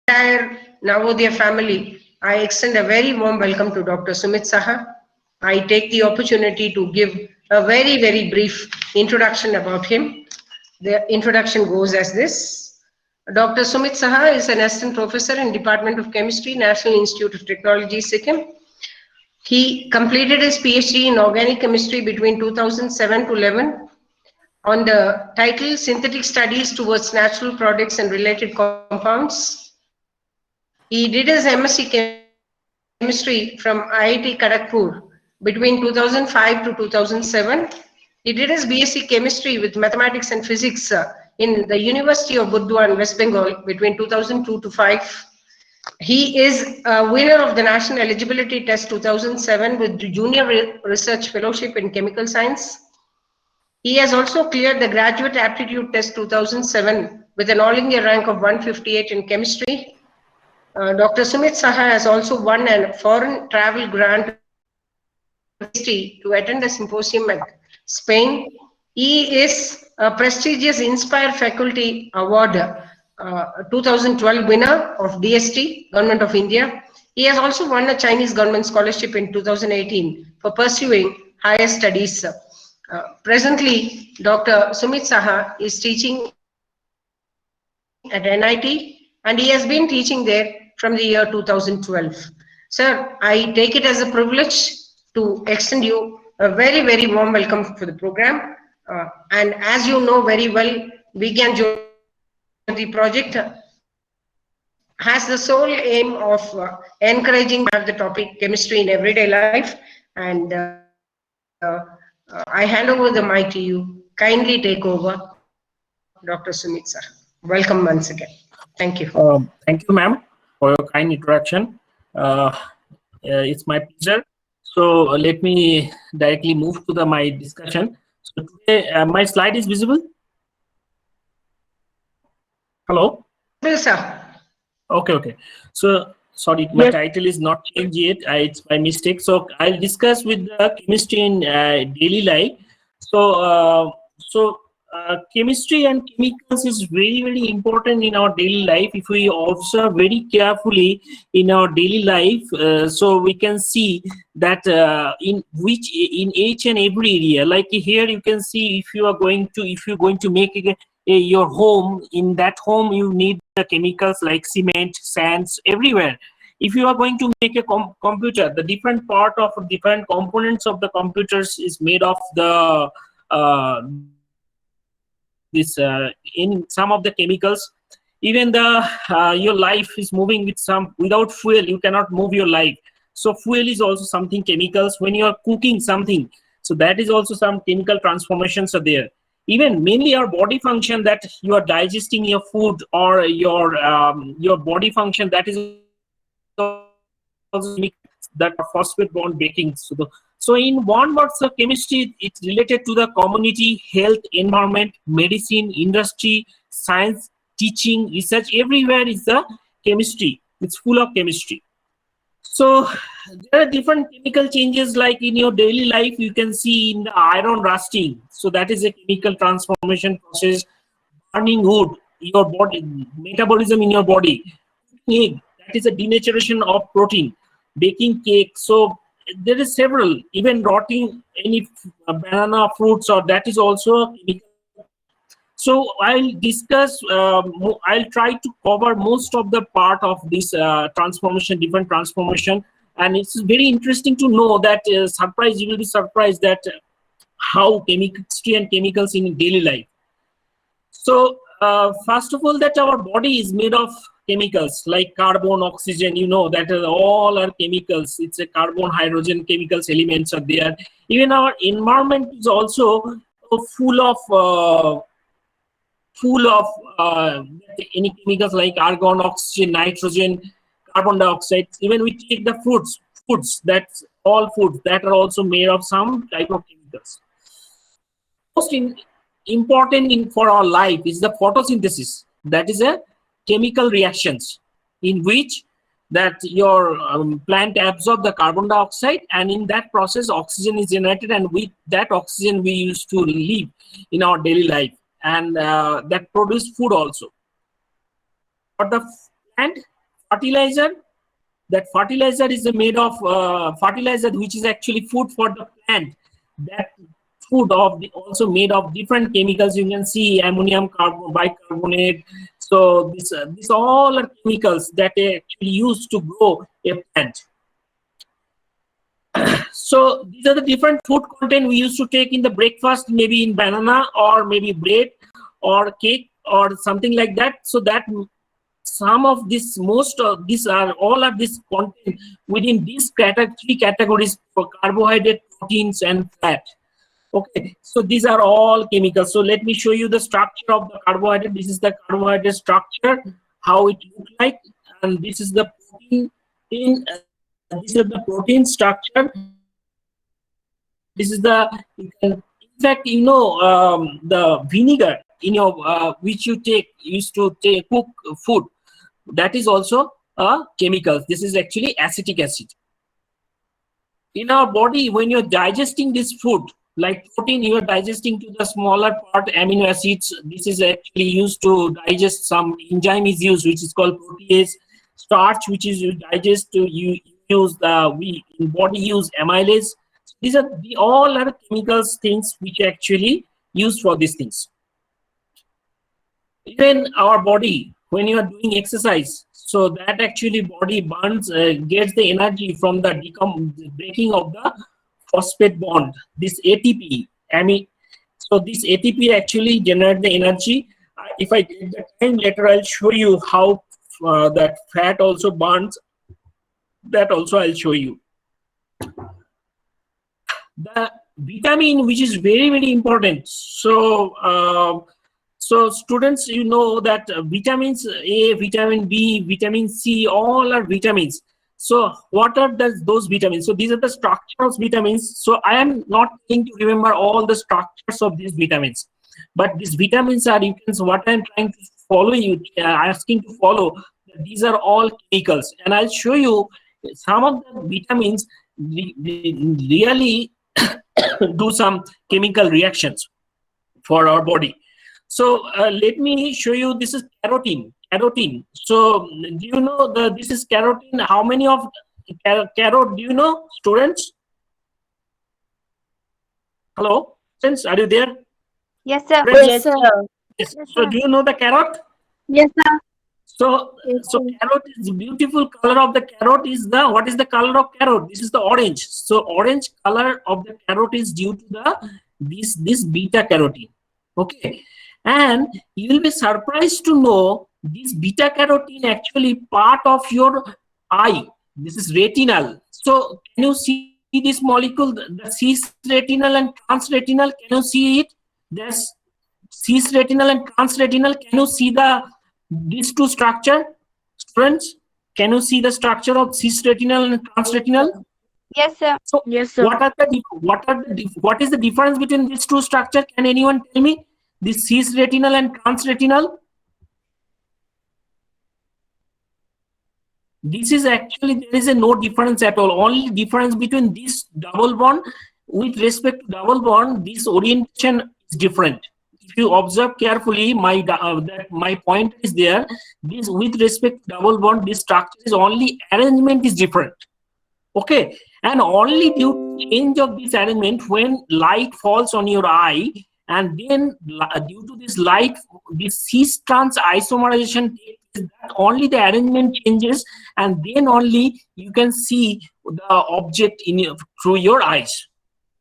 entire Navodaya family, I extend a very warm welcome to Dr. Sumit Saha. I take the opportunity to give a very, very brief introduction about him. The introduction goes as this. Dr. Sumit Saha is an assistant professor in Department of Chemistry, National Institute of Technology, Sikkim. He completed his PhD in organic chemistry between 2007 to 11 on the title Synthetic Studies Towards Natural Products and Related Compounds. He did his MSc Chemistry from IIT Kharagpur between 2005 to 2007. He did his BSc Chemistry with Mathematics and Physics in the University of Burdwan, West Bengal between 2002 to 5. He is a winner of the National Eligibility Test 2007 with Junior Research Fellowship in Chemical Science. He has also cleared the Graduate Aptitude Test 2007 with an All India rank of 158 in Chemistry. Dr. Sumit Saha has also won a foreign travel grant to attend a symposium at Spain. He is a prestigious Inspire Faculty Award 2012 winner of DST, Government of India. He has also won a Chinese government scholarship in 2018 for pursuing higher studies. Presently, Dr. Sumit Saha is teaching at NIT and he has been teaching there from the year 2012. Sir, I take it as a privilege to extend you a very, very warm welcome for the program. And as you know very well, Vigyan Jyoti project has the sole aim of encouraging to have the topic chemistry in everyday life. And I hand over the mic to you. Kindly take over, Dr. Sumit sir. Welcome once again. Thank you. Thank you, ma'am, for your kind introduction. It's my pleasure. So let me directly move to my discussion. So today, my slide is visible. Hello. Yes, sir. Okay. So sorry, my title is not changed yet. It's my mistake. So I'll discuss with the chemistry in daily life. So chemistry and chemicals is very, very important in our daily life. If we observe very carefully in our daily life, so we can see that in each and every area, like here you can see, if you're going to make your home, in that home you need the chemicals like cement, sands, everywhere. If you are going to make a computer, the different part of different components of the computers is made of the in some of the chemicals. Even your life is moving with without fuel you cannot move your life. So fuel is also something chemicals. When you are cooking something, so that is also some chemical transformations are there. Even mainly our body function, that you are digesting your food, or your body function, that is also that phosphate bond breaking. So in one word, so chemistry, it's related to the community, health, environment, medicine, industry, science, teaching, research. Everywhere is the chemistry. It's full of chemistry. So there are different chemical changes, like in your daily life, you can see in the iron rusting. So that is a chemical transformation process. Burning wood, your body, metabolism in your body. Egg, that is a denaturation of protein. Baking cake. So there is several, even rotting any banana fruits, or that is also chemical. So I'll discuss, I'll try to cover most of the part of this transformation, different transformation. And it's very interesting to know that, you will be surprised that how chemistry and chemicals in daily life. So first of all, that our body is made of chemicals like carbon, oxygen, you know, that all are chemicals. It's a carbon, hydrogen, chemicals, elements are there. Even our environment is also full of any chemicals like argon, oxygen, nitrogen, carbon dioxide. Even we take the foods, that's all foods that are also made of some type of chemicals. Most important for our life is the photosynthesis. That is a chemical reactions in which that your plant absorbs the carbon dioxide, and in that process oxygen is generated, and with that oxygen we used to live in our daily life, and that produce food also. For the plant, fertilizer. That fertilizer is made of fertilizer, which is actually food for the plant. That food also made of different chemicals. You can see ammonium bicarbonate. So these all are chemicals that are actually used to grow a plant. So these are the different food content we used to take in the breakfast, maybe in banana or maybe bread or cake or something like that. So that some of this, most of these are all of this content within these three categories for carbohydrate, proteins, and fat. Okay, so these are all chemicals. So let me show you the structure of the carbohydrate. This is the carbohydrate structure, how it looks like, and this is the protein. This is the protein structure. This is the, in fact, you know, the vinegar in your which you used to cook food. That is also a chemical. This is actually acetic acid. In our body, when you're digesting this food, like protein, you are digesting to the smaller part amino acids. This is actually used to digest. Some enzyme is used, which is called protease. Starch, which is you digest to use we in body use amylase. These are all are chemicals things which are actually used for these things. Even our body, when you are doing exercise, so that actually body burns, gets the energy from the breaking of the phosphate bond, this ATP. So this ATP actually generates the energy. If I get the time later, I'll show you how that fat also burns. That also I'll show you. The vitamin, which is very, very important. So so students, you know that vitamins A, vitamin B, vitamin C, all are vitamins. So what are those vitamins? So these are the structures of vitamins. So I am not going to remember all the structures of these vitamins, but these vitamins are, you can, what I'm trying to follow you, asking to follow, these are all chemicals. And I'll show you some of the vitamins really do some chemical reactions for our body. So let me show you, this is carotene. So do you know this is carotene? How many of carrot do you know, students? Hello, students, are you there? Yes, sir. Yes, sir. Yes. So do you know the carrot? Yes, sir. So carrot is beautiful color of the carrot is what is the color of carrot? This is the orange. So orange color of the carrot is due to the this beta carotene. Okay, and you will be surprised to know this beta carotene actually part of your eye. This is retinal. So can you see this molecule, the cis retinal and trans retinal? Can you see it? There's cis retinal and trans retinal. Can you see these two structure? Students, can you see the structure of cis retinal and trans retinal? Yes, sir. So Yes, sir. what is the difference between these two structures? Can anyone tell me? This cis retinal and trans retinal. This is actually, there is no difference at all. Only difference between this double bond, with respect to double bond, this orientation is different. If you observe carefully, my point is there. This with respect to double bond, this structure is only arrangement is different. Okay, and only due to change of this arrangement, when light falls on your eye, and then due to this light, this cis trans isomerization, only the arrangement changes, and then only you can see the object through your eyes.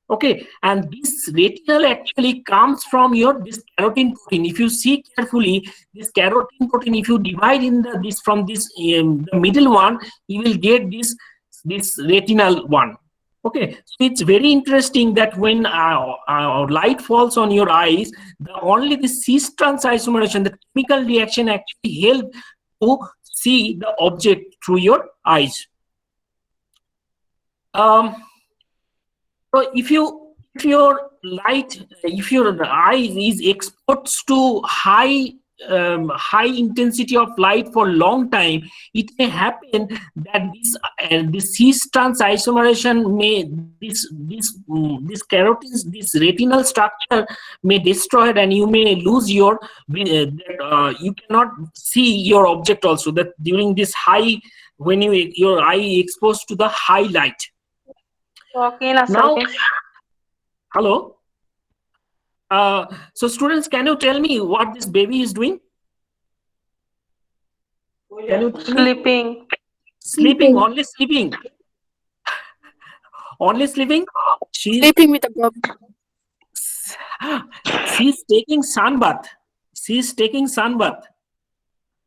Okay, and this retinal actually comes from this carotene protein. If you see carefully, this carotene protein, if you divide in the middle one, you will get this retinal one. Okay, so it's very interesting that when light falls on your eyes, only the cis trans isomerization, the chemical reaction actually help to see the object through your eyes. So if your eye is exposed to high high intensity of light for long time, it may happen that this cis-trans isomerization may this carotene, this retinal structure may destroy it, and you may lose your you cannot see your object also, that during this high, when your eye exposed to the high light. Now, hello. So students, can you tell me what this baby is doing? Can you tell me? Sleeping, only sleeping. Only sleeping? Sleeping with a bub. She's taking sunbath. She's taking sunbath.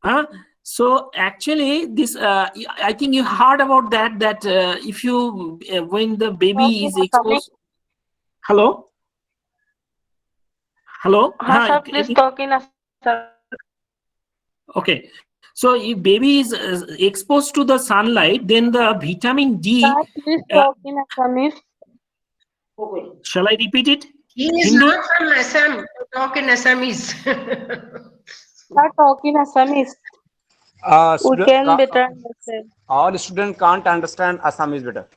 Huh? So actually, this I think you heard about that. That if you when the baby is exposed. Hello. Hello. sir, please talk in a sir. Okay. So if baby is exposed to the sunlight, then the vitamin D. Sir, please talk in Assamese. Shall I repeat it? He is Hindi? not from Assam to talk in Assamese. Sir, talk in Assamese. We can better understand. all students can't understand Assamese better.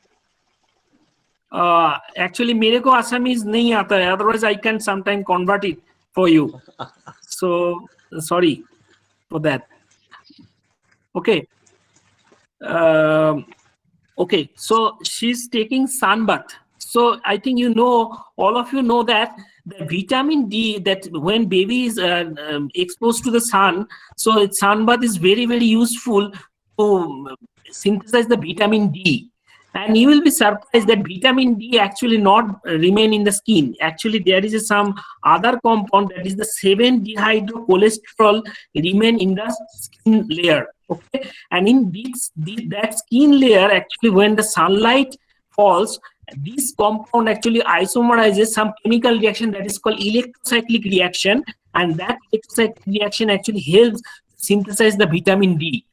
Actually, मेरे को Assamese नहीं आता है. Otherwise, I can sometime convert it for you. So sorry for that. Okay. Okay. So she's taking sunbath. So I think all of you know that the vitamin D, that when baby is exposed to the sun, so sunbath is very, very useful to synthesize the vitamin D. And you will be surprised that vitamin D actually not remain in the skin. Actually, there is some other compound, that is the 7-dehydrocholesterol, remain in the skin layer. Okay, and in that skin layer, actually, when the sunlight falls, this compound actually isomerizes some chemical reaction that is called electrocyclic reaction, and that electrocyclic reaction actually helps synthesize the vitamin D.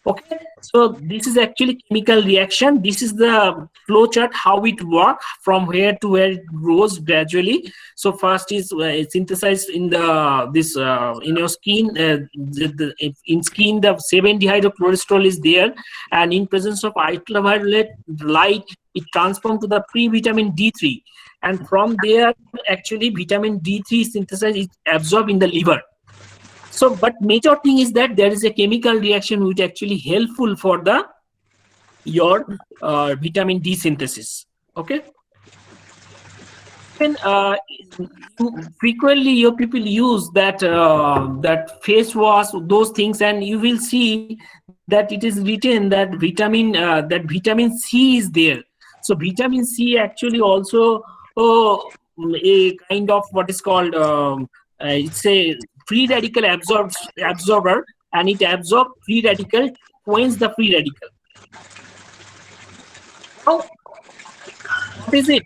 Okay, so this is actually chemical reaction. This is the flow chart, how it works from where to where it grows gradually. So first is synthesized in in your skin. In skin, the 7-dehydrocholesterol is there, and in presence of ultraviolet light, it transforms to the pre-vitamin D3, and from there actually vitamin D3 synthesized is absorbed in the liver. So, but major thing is that there is a chemical reaction which actually helpful for your vitamin D synthesis. Okay. And frequently your people use that face wash, those things, and you will see that it is written that vitamin C is there. So vitamin C actually also a kind of what is called it's a free radical absorber, and it absorbs free radical, quench the free radical. Oh, what is it?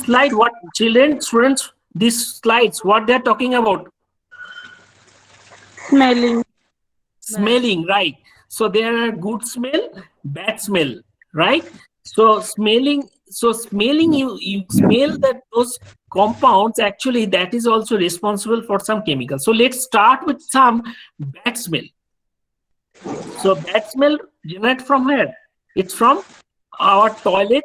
Slide, what children, students, these slides, what they're talking about? Smelling, right? So there are good smell, bad smell, right? So smelling, you smell that those compounds, actually that is also responsible for some chemicals. So let's start with some bad smell. So bad smell generate from where? It's from our toilet.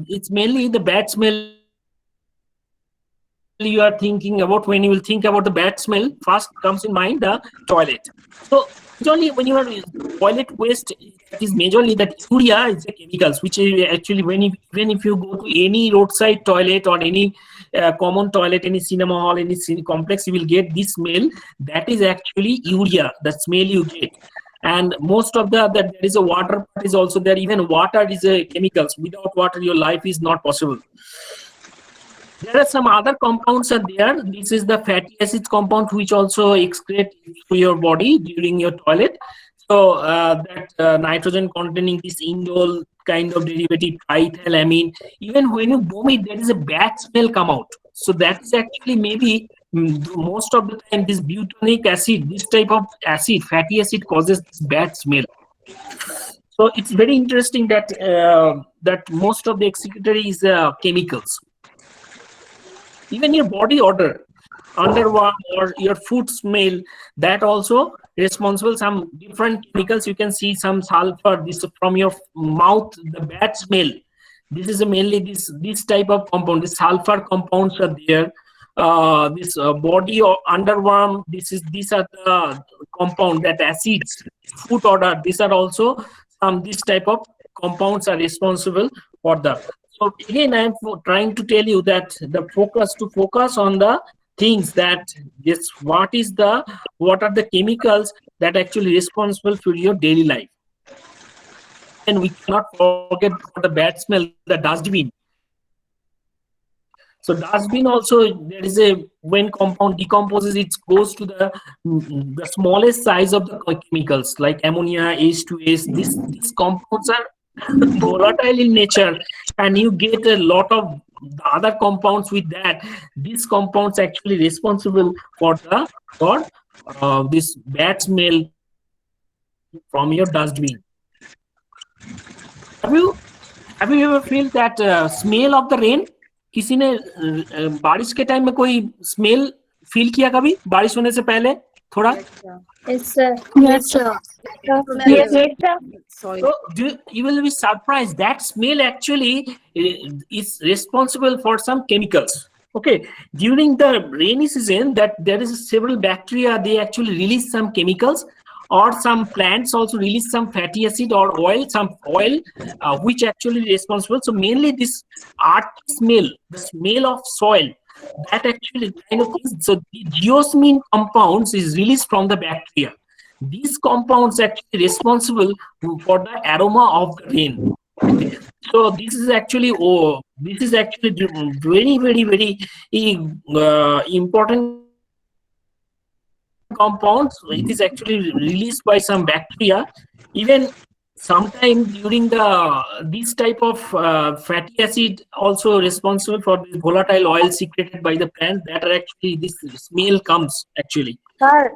It's mainly the bad smell you are thinking about. When you will think about the bad smell, first comes in mind the toilet. So majorly when you are toilet waste, it is majorly that urea is the chemicals, which is actually even if you go to any roadside toilet or any common toilet, any cinema hall, any complex, you will get this smell. That is actually urea, the smell you get. And most of there is a water part is also there. Even water is a chemicals. Without water, your life is not possible. There are some other compounds are there. This is the fatty acids compound, which also excrete to your body during your toilet. So that nitrogen containing this indole kind of derivative, triethylamine. Even when you vomit, there is a bad smell come out. So that's actually maybe most of the time this butonic acid, this type of acid, fatty acid, causes this bad smell. So it's very interesting that that most of the excretory is chemicals. Even your body odor, underarm or your food smell, that also responsible. Some different chemicals, you can see some sulfur, this from your mouth, the bad smell. This is mainly this type of compound. The sulfur compounds are there. This body or underworm, these are the compound, that acids, food odor, these are also this type of compounds are responsible for the. So again, I'm trying to tell you that the focus on the things that this what are the chemicals that actually responsible for your daily life. And we cannot forget the bad smell, the dustbin. So dustbin also, there is when compound decomposes, it goes to the smallest size of the chemicals like ammonia, H2S. These compounds are volatile in nature, and you get a lot of the other compounds with that. These compounds actually responsible for this bad smell from your dustbin. Have you ever feel that smell of the rain? किसी ने बारिश के time में कोई smell feel किया कभी, बारिश होने से पहले थोड़ा? Yes, sir. Yes, sir. Yes, sir. So you will be surprised that smell actually is responsible for some chemicals. Okay, during the rainy season, that there is several bacteria, they actually release some chemicals, or some plants also release some fatty acid or oil, which actually responsible. So mainly this earth smell, the smell of soil, that actually kind of things. So the geosmin compounds is released from the bacteria. These compounds actually responsible for the aroma of the rain. So this is actually very, very, very important compounds. It is actually released by some bacteria. Even sometimes during this type of fatty acid also responsible for the volatile oil secreted by the plant, that are actually this smell comes actually. Sir,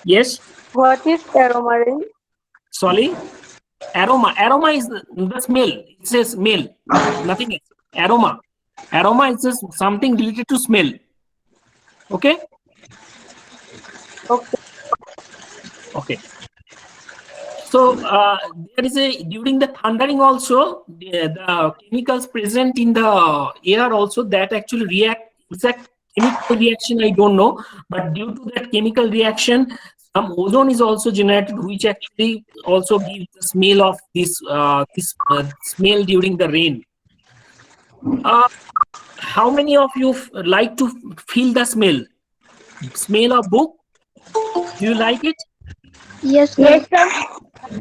Yes. what is aromarin? Sorry. Aroma is the smell. It says smell, nothing else. Aroma is just something related to smell. Okay. Okay. So there is during the thundering also, the chemicals present in the air also, that actually react. Exact chemical reaction I don't know, but due to that chemical reaction, some ozone is also generated, which actually also gives the smell of this smell during the rain. How many of you like to feel the smell of book? Do you like it? Yes, Yes, sir.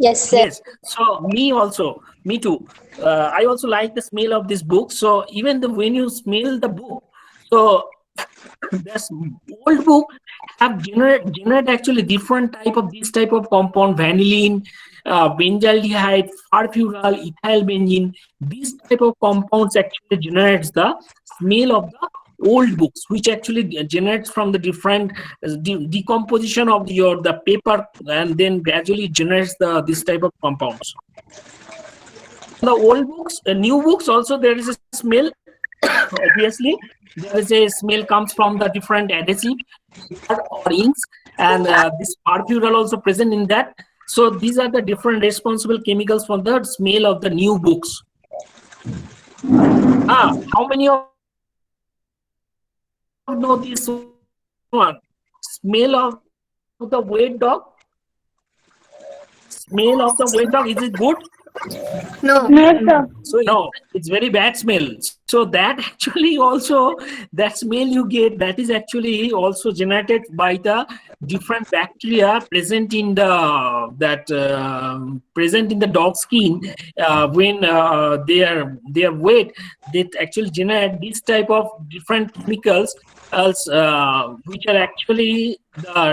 Yes, sir. Yes. So me too. I also like the smell of this book. So even when you smell the book, so this old book have generate actually different type of this type of compound, vanillin, benzaldehyde, furfural, ethyl benzene. These type of compounds actually generates the smell of the old books, which actually generates from the different decomposition of the paper, and then gradually generates this type of compounds. The old books, new books also, there is a smell. Obviously, there is a smell comes from the different adhesive or inks, and this furfural also present in that. So these are the different responsible chemicals for the smell of the new books. How many of you know this one? Smell of the wet dog? Smell of the wet dog, is it good? No. Yes, sir. So no, it's very bad smell. So that actually also, that smell you get, that is actually also generated by the different bacteria present in the dog skin. When they are wet, they actually generate this type of different chemicals, which are actually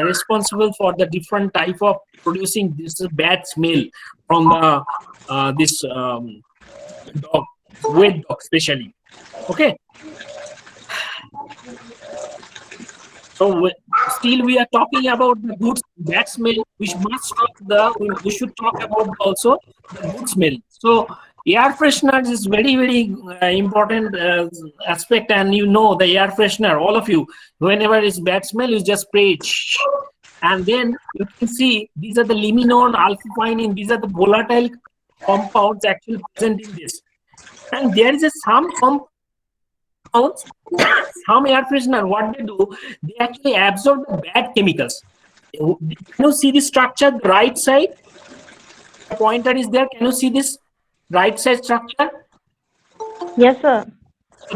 responsible for the different type of producing this bad smell from this dog, wet dog especially. Okay. So still we are talking about the good bad smell. We should talk about also the good smell. So air freshener is very important aspect, and you know the air freshener, all of you, whenever it's bad smell, you just spray it. And then you can see these are the liminone, alpha-pinene, these are the volatile compounds actually present in this. And there is some compounds, some air freshener, what they do, they actually absorb the bad chemicals. Can you see the structure, the right side? The pointer is there. Can you see this right side structure? Yes, sir.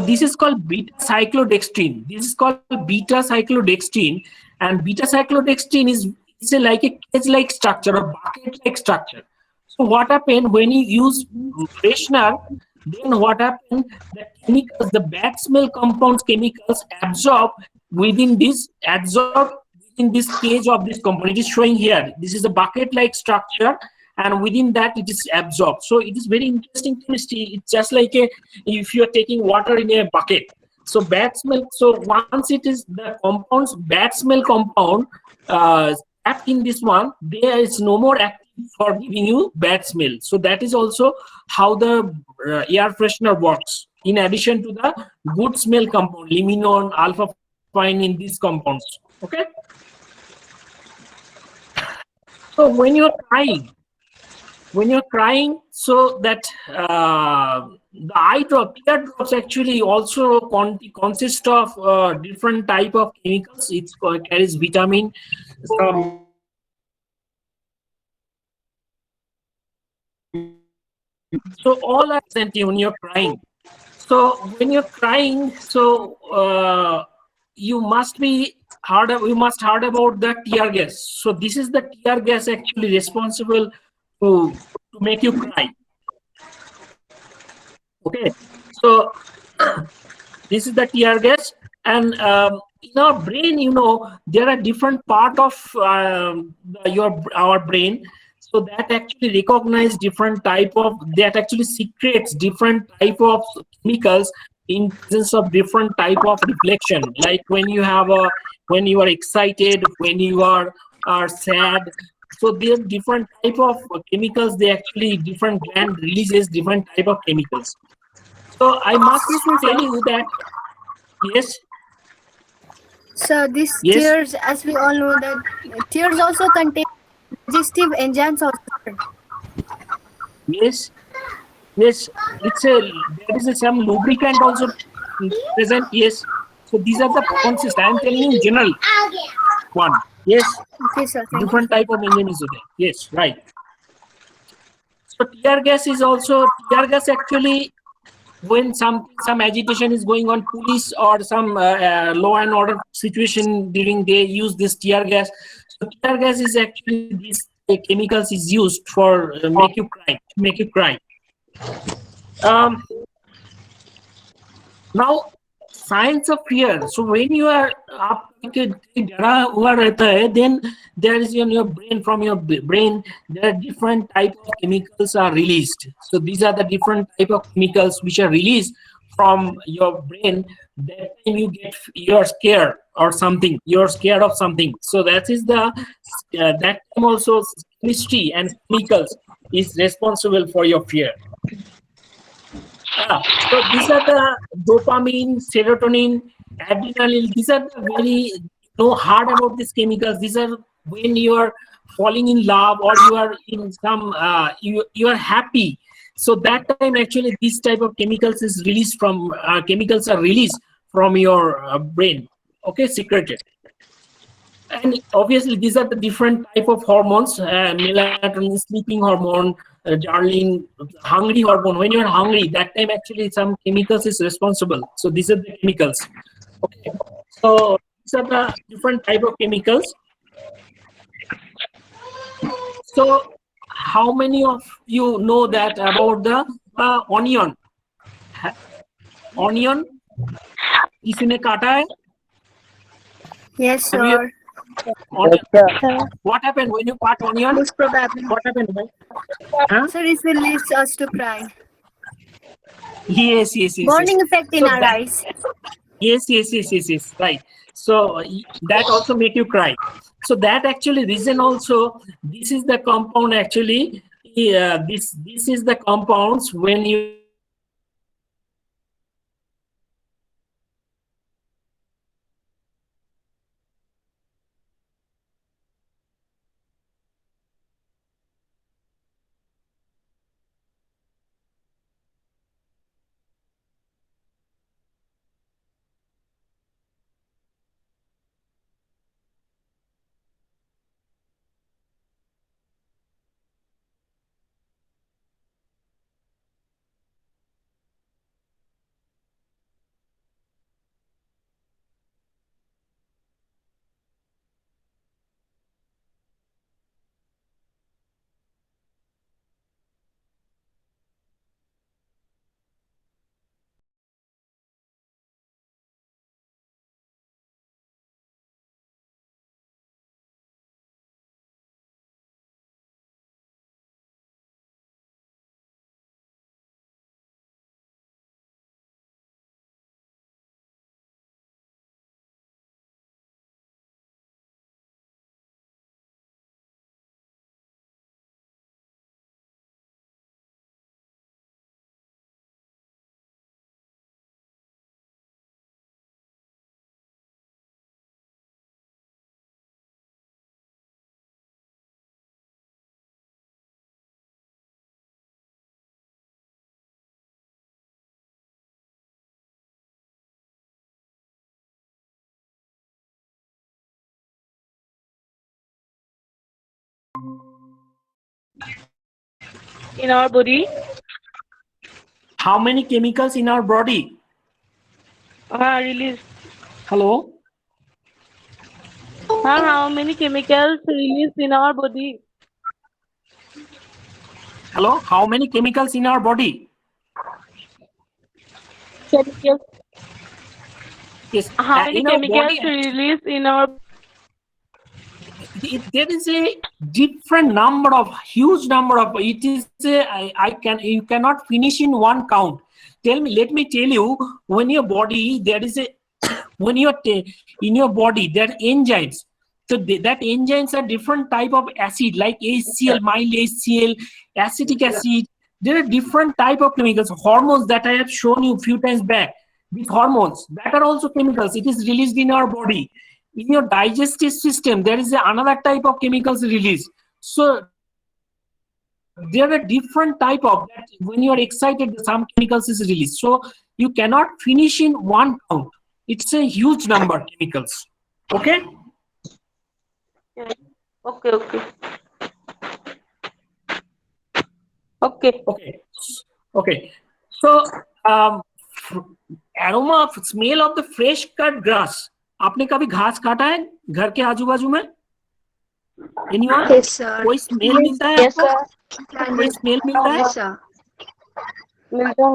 This is called beta cyclodextrin. This is called beta cyclodextrin, and beta cyclodextrin is like a cage-like structure, a bucket-like structure. So what happened when you use freshener? Then what happened? The chemicals, the bad smell compounds, chemicals absorb within this cage of this compound. It is showing here. This is a bucket-like structure, and within that it is absorbed. So it is very interesting chemistry. It's just like if you are taking water in a bucket. So bad smell. So once it is the compounds, bad smell compound trapped in this one, there is no more active for giving you bad smell. So that is also how the air freshener works. In addition to the good smell compound, liminone, alpha-pinene, these compounds. Okay. So when you're crying, so that the eye drop, tear drops actually also consist of different type of chemicals. It carries vitamin. So all are present when you're crying. So when you're crying, so you must heard about the tear gas. So this is the tear gas actually responsible to make you cry. Okay, so this is the tear gas, and in our brain, you know, there are different part of our brain. So that actually recognize different type of, that actually secretes different type of chemicals in presence of different type of reflection. Like when you are excited, when you are sad. So there are different type of chemicals. They actually, different gland releases different type of chemicals. So I must tell you that, yes. So these Yes. tears, as we all know, that tears also contain digestive enzymes also. Yes, it's there is some lubricant also present. Yes, so these are the consist. I am telling you in general one. Yes, Okay, sir. Thank you. different type of engine is there. Yes, right. So tear gas actually, when some agitation is going on, police or some law and order situation, during they use this tear gas. So tear gas is actually, these chemicals is used for make you cry. Now, signs of fear. So when you are up, then there is in your brain, from your brain, there are different type of chemicals are released. So these are the different type of chemicals which are released from your brain. That time you're scared or something. You're scared of something. So that is the that time also chemistry and chemicals is responsible for your fear. So these are the dopamine, serotonin, adrenaline. These are the very hard about these chemicals. These are when you are falling in love, or you are in some you are happy. So that time actually this type of chemicals is released from chemicals are released from your brain. Okay, secreted. And obviously these are the different type of hormones: melatonin, sleeping hormone, darling, hungry hormone. When you're hungry, that time actually some chemicals is responsible. So these are the chemicals. Okay, so these are the different type of chemicals. So how many of you know that about the onion? Onion, किसी ने काटा है? Yes, Have you- sir. Onion. What happened when you cut onion? Most probably. What happened? Huh? Sir, it will lead us to cry. Yes. Burning effect in So our that- eyes. Yes, right. So that also make you cry. So that actually reason also, this is the compound actually this is the compounds when you In our body, how many chemicals in our body? release. Hello? How many chemicals released in our body? Hello? How many chemicals in our body? Chemicals. Yes. How many in our chemicals body, released in our there is a different number of huge number of it is you cannot finish in one count. Let me tell you, when your body there is a when you're in your body there are enzymes, so that enzymes are different type of acid like HCl, mild HCl, acetic acid. There are different type of chemicals, hormones that I have shown you a few times back. These hormones that are also chemicals, it is released in our body. In your digestive system there is another type of chemicals released. So there are different type of that. When you are excited some chemicals is released, so you cannot finish in one count. It's a huge number of chemicals. Okay. Okay, okay. Okay. Okay. So aroma of smell of the fresh cut grass. आपने कभी घास काटा है घर के आजू बाजू में? Anyone? Yes, sir. कोई स्मेल मिलता है Yes, आपको? कोई स्मेल मिलता है? Yes, sir.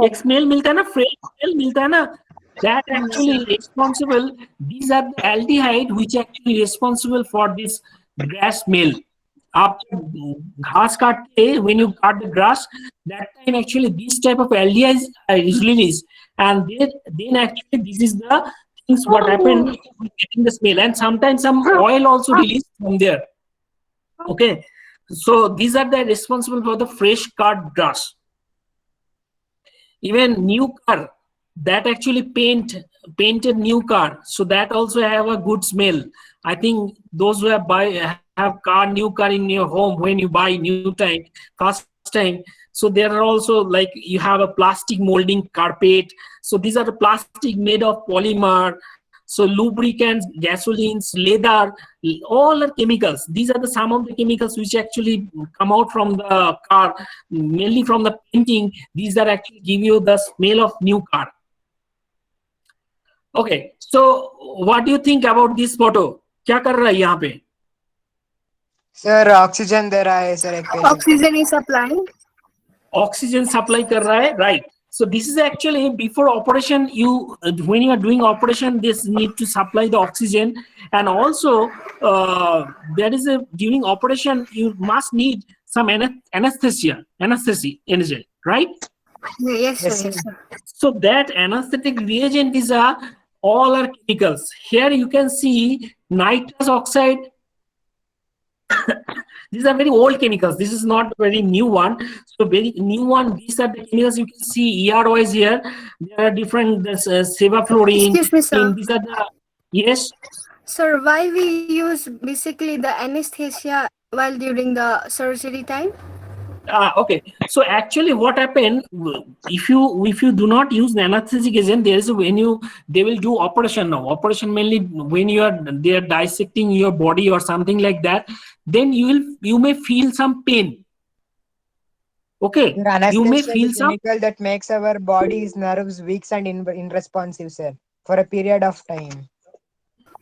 एक स्मेल मिलता है ना, फ्रेश स्मेल मिलता है ना, that actually responsible. These are the aldehyde which actually responsible for this grass smell. आप घास काटते, when you cut the grass, that time actually this type of aldehyde is released, and then actually this is the things what happen getting the smell, and sometimes some oil also released from there. Okay, so these are the responsible for the fresh cut grass. Even new car, that actually painted new car, so that also have a good smell. I think those who have new car in your home, when you buy new time first time, so there are also like you have a plastic molding carpet, so these are the plastic made of polymer. So lubricants, gasolines, leather, all are chemicals. These are some of the chemicals which actually come out from the car, mainly from the painting. These are actually give you the smell of new car. Okay, so what do you think about this photo? क्या कर रहा है यहाँ पे? Sir oxygen दे रहा है sir एक patient. Oxygen is supplying. Oxygen supply कर रहा है, right? So this is actually before operation. When you are doing operation, this need to supply the oxygen, and also there is during operation you must need some anesthesia, right? Yes, sir. Yes, Yes, sir. sir. So that anesthetic reagent is all are chemicals. Here you can see nitrous oxide. These are very old chemicals. This is not very new one. So very new one. These are the chemicals you can see ER wise here. There are different sevoflurane. Excuse me, sir. These are the yes. Sir, why we use basically the anesthesia while during the surgery time? Okay, so actually what happened, if you do not use the anesthetic agent, there is a they will do operation now. Operation mainly when they are dissecting your body or something like that, then you may feel some pain. Okay, Your you may anesthesia feel is a some chemical that makes our body's nerves weak and unresponsive, sir, for a period of time.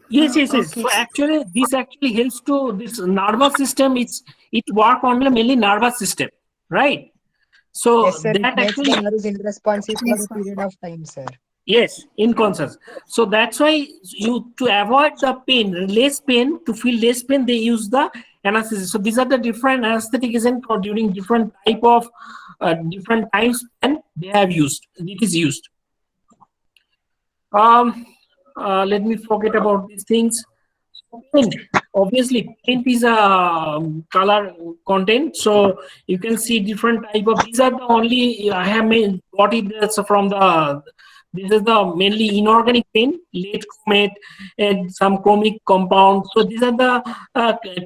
yes. Okay. So actually this actually helps to this nervous system. It work on the mainly nervous system, right? So Yes, sir. It that makes the actually nerves unresponsive for Yes, a sir. period of time, sir. yes, inconscious. So that's why you to avoid the pain, less pain, to feel less pain, they use the anesthesia. So these are the different anesthetic agent for during different type of different times, and they have used. It is used. Let me forget about these things. Paint. Obviously, paint is a color content, so you can see different type of. These are the only I have made got it from the. This is the mainly inorganic paint, lead chromate, and some chromic compounds. So these are the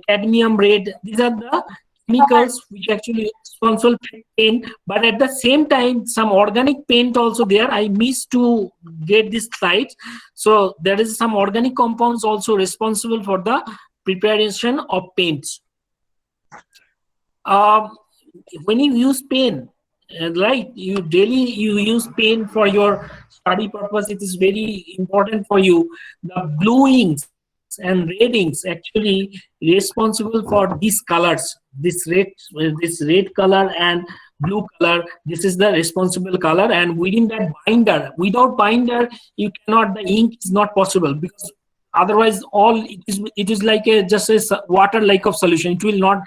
cadmium red. These are the chemicals which actually responsible for paint. But at the same time, some organic paint also there. I missed to get this slide. So there is some organic compounds also responsible for the preparation of paints. When you use paint, right, you use paint for your study purpose. It is very important for you. The blue inks and red inks actually responsible for these colors. This red color and blue color. This is the responsible color, and within that binder, without binder, you cannot. The ink is not possible because otherwise, all it is like just a water like of solution. It will not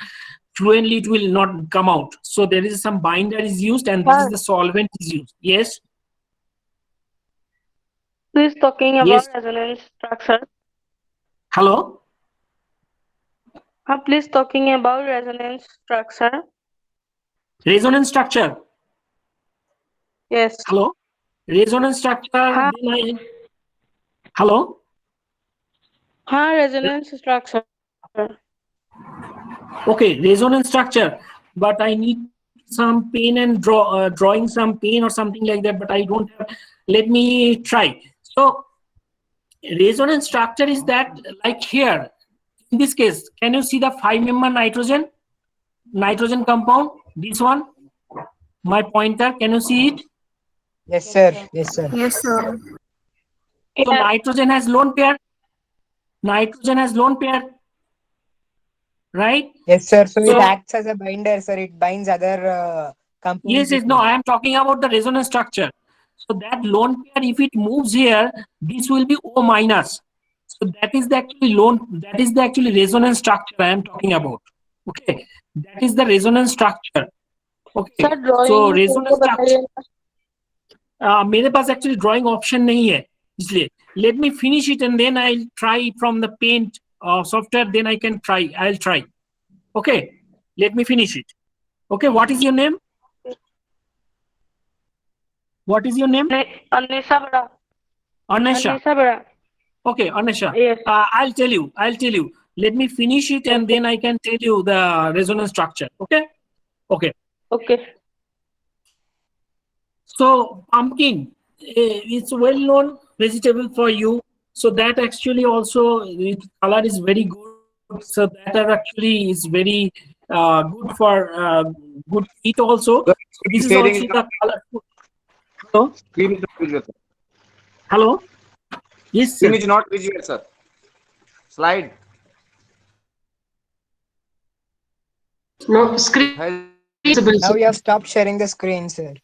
fluently. It will not come out. So there is some binder is used, and this is Sir, the solvent is used. Yes, please talking yes. about resonance structure. Hello. Please talking about resonance structure. Resonance structure. Yes. Hello. Resonance structure. Ha, Hello. resonance structure. Okay, resonance structure. But I need some pen and drawing some pen or something like that. But I don't have. Let me try. So resonance structure is that like here. In this case, can you see the 5-member nitrogen compound? This one. My pointer. Can you see it? Yes, sir. Yes, sir. Yes, sir. So Yes. nitrogen has lone pair. Nitrogen has lone pair. Right? Yes, sir. So it So acts as a binder, sir. It binds other compounds. yes. No, I am talking about the resonance structure. So that lone pair, if it moves here, this will be O minus. So that is the actually that is the actually resonance structure I am talking about. Okay. That is the resonance structure. Okay. Sir, drawing So करके resonance बताइए structure. मेरे पास actually drawing option नहीं है. इसलिए let me finish it and then I'll try from the paint software. Then I can try. I'll try. Okay. Let me finish it. Okay. What is your name? What is your name? Anisha बड़ा Anisha. Anisha बड़ा Okay, Anisha. Yes. I'll tell you. Let me finish it and then I can tell you the resonance structure. Okay. Okay. Okay. So pumpkin, it's well-known vegetable for you. So that actually also its color is very good. So that are actually is very good for good eat also. Sir, So this is sharing also is the color. Hello. Screen is not visual, sir. Hello. Yes, Screen sir. is not visual, sir. Slide. No, screen Has- visible. Now you have stopped sharing the screen, sir.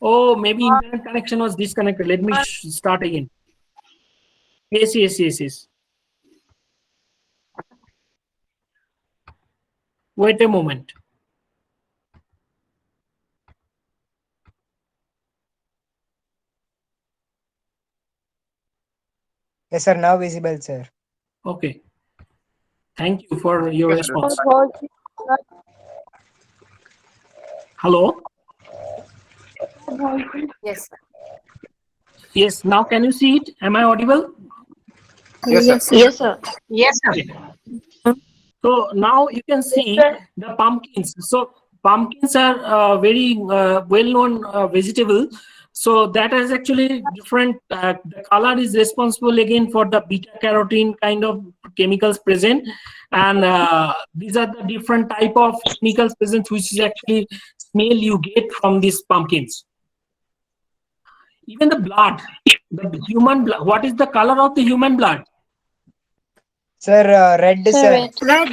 Oh, maybe internet connection was disconnected. Let me start again. Yes. Wait a moment. Yes, sir. Now visible, sir. Okay. Thank you for your Yes, sir. response. और बहुत Hello. Yes. Yes. Now can you see it? Am I audible? Yes, sir. Yes, sir. Yes, sir. So now you can see the pumpkins. So pumpkins are very well-known vegetable. So that is actually different. The color is responsible again for the beta carotene kind of chemicals present, and these are the different type of chemicals present, which is actually smell you get from these pumpkins. Even the blood, the human blood. What is the color of the human blood? Sir, red, sir. Red.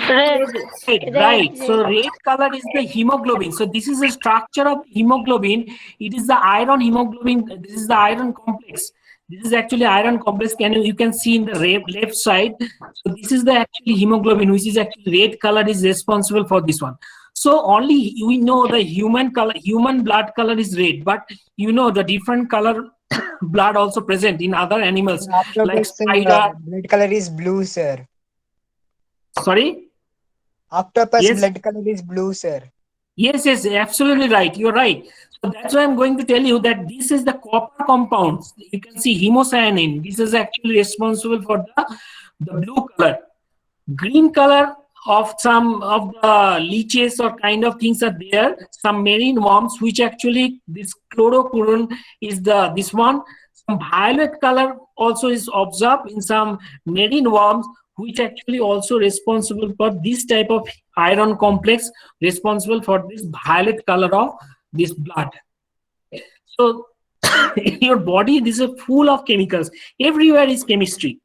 Red, right. So red color is the hemoglobin. So this is the structure of hemoglobin. It is the iron hemoglobin. This is the iron complex. This is actually iron complex. You can see in the left side. So this is the actually hemoglobin, which is actually red color is responsible for this one. So only we know the human color, human blood color is red, but you know the different color blood also present in other animals like Octopus spider. blood color is blue, sir. Sorry. Octopus Yes. blood color is blue, sir. Yes, absolutely right. You're right. So that's why I'm going to tell you that this is the copper compounds. You can see hemocyanin. This is actually responsible for the blue color. Green color of some of the leeches or kind of things are there. Some marine worms, which actually this chlorochlorine is this one. Some violet color also is observed in some marine worms, which actually also responsible for this type of iron complex, responsible for this violet color of this blood. So your body, this is full of chemicals. Everywhere is chemistry.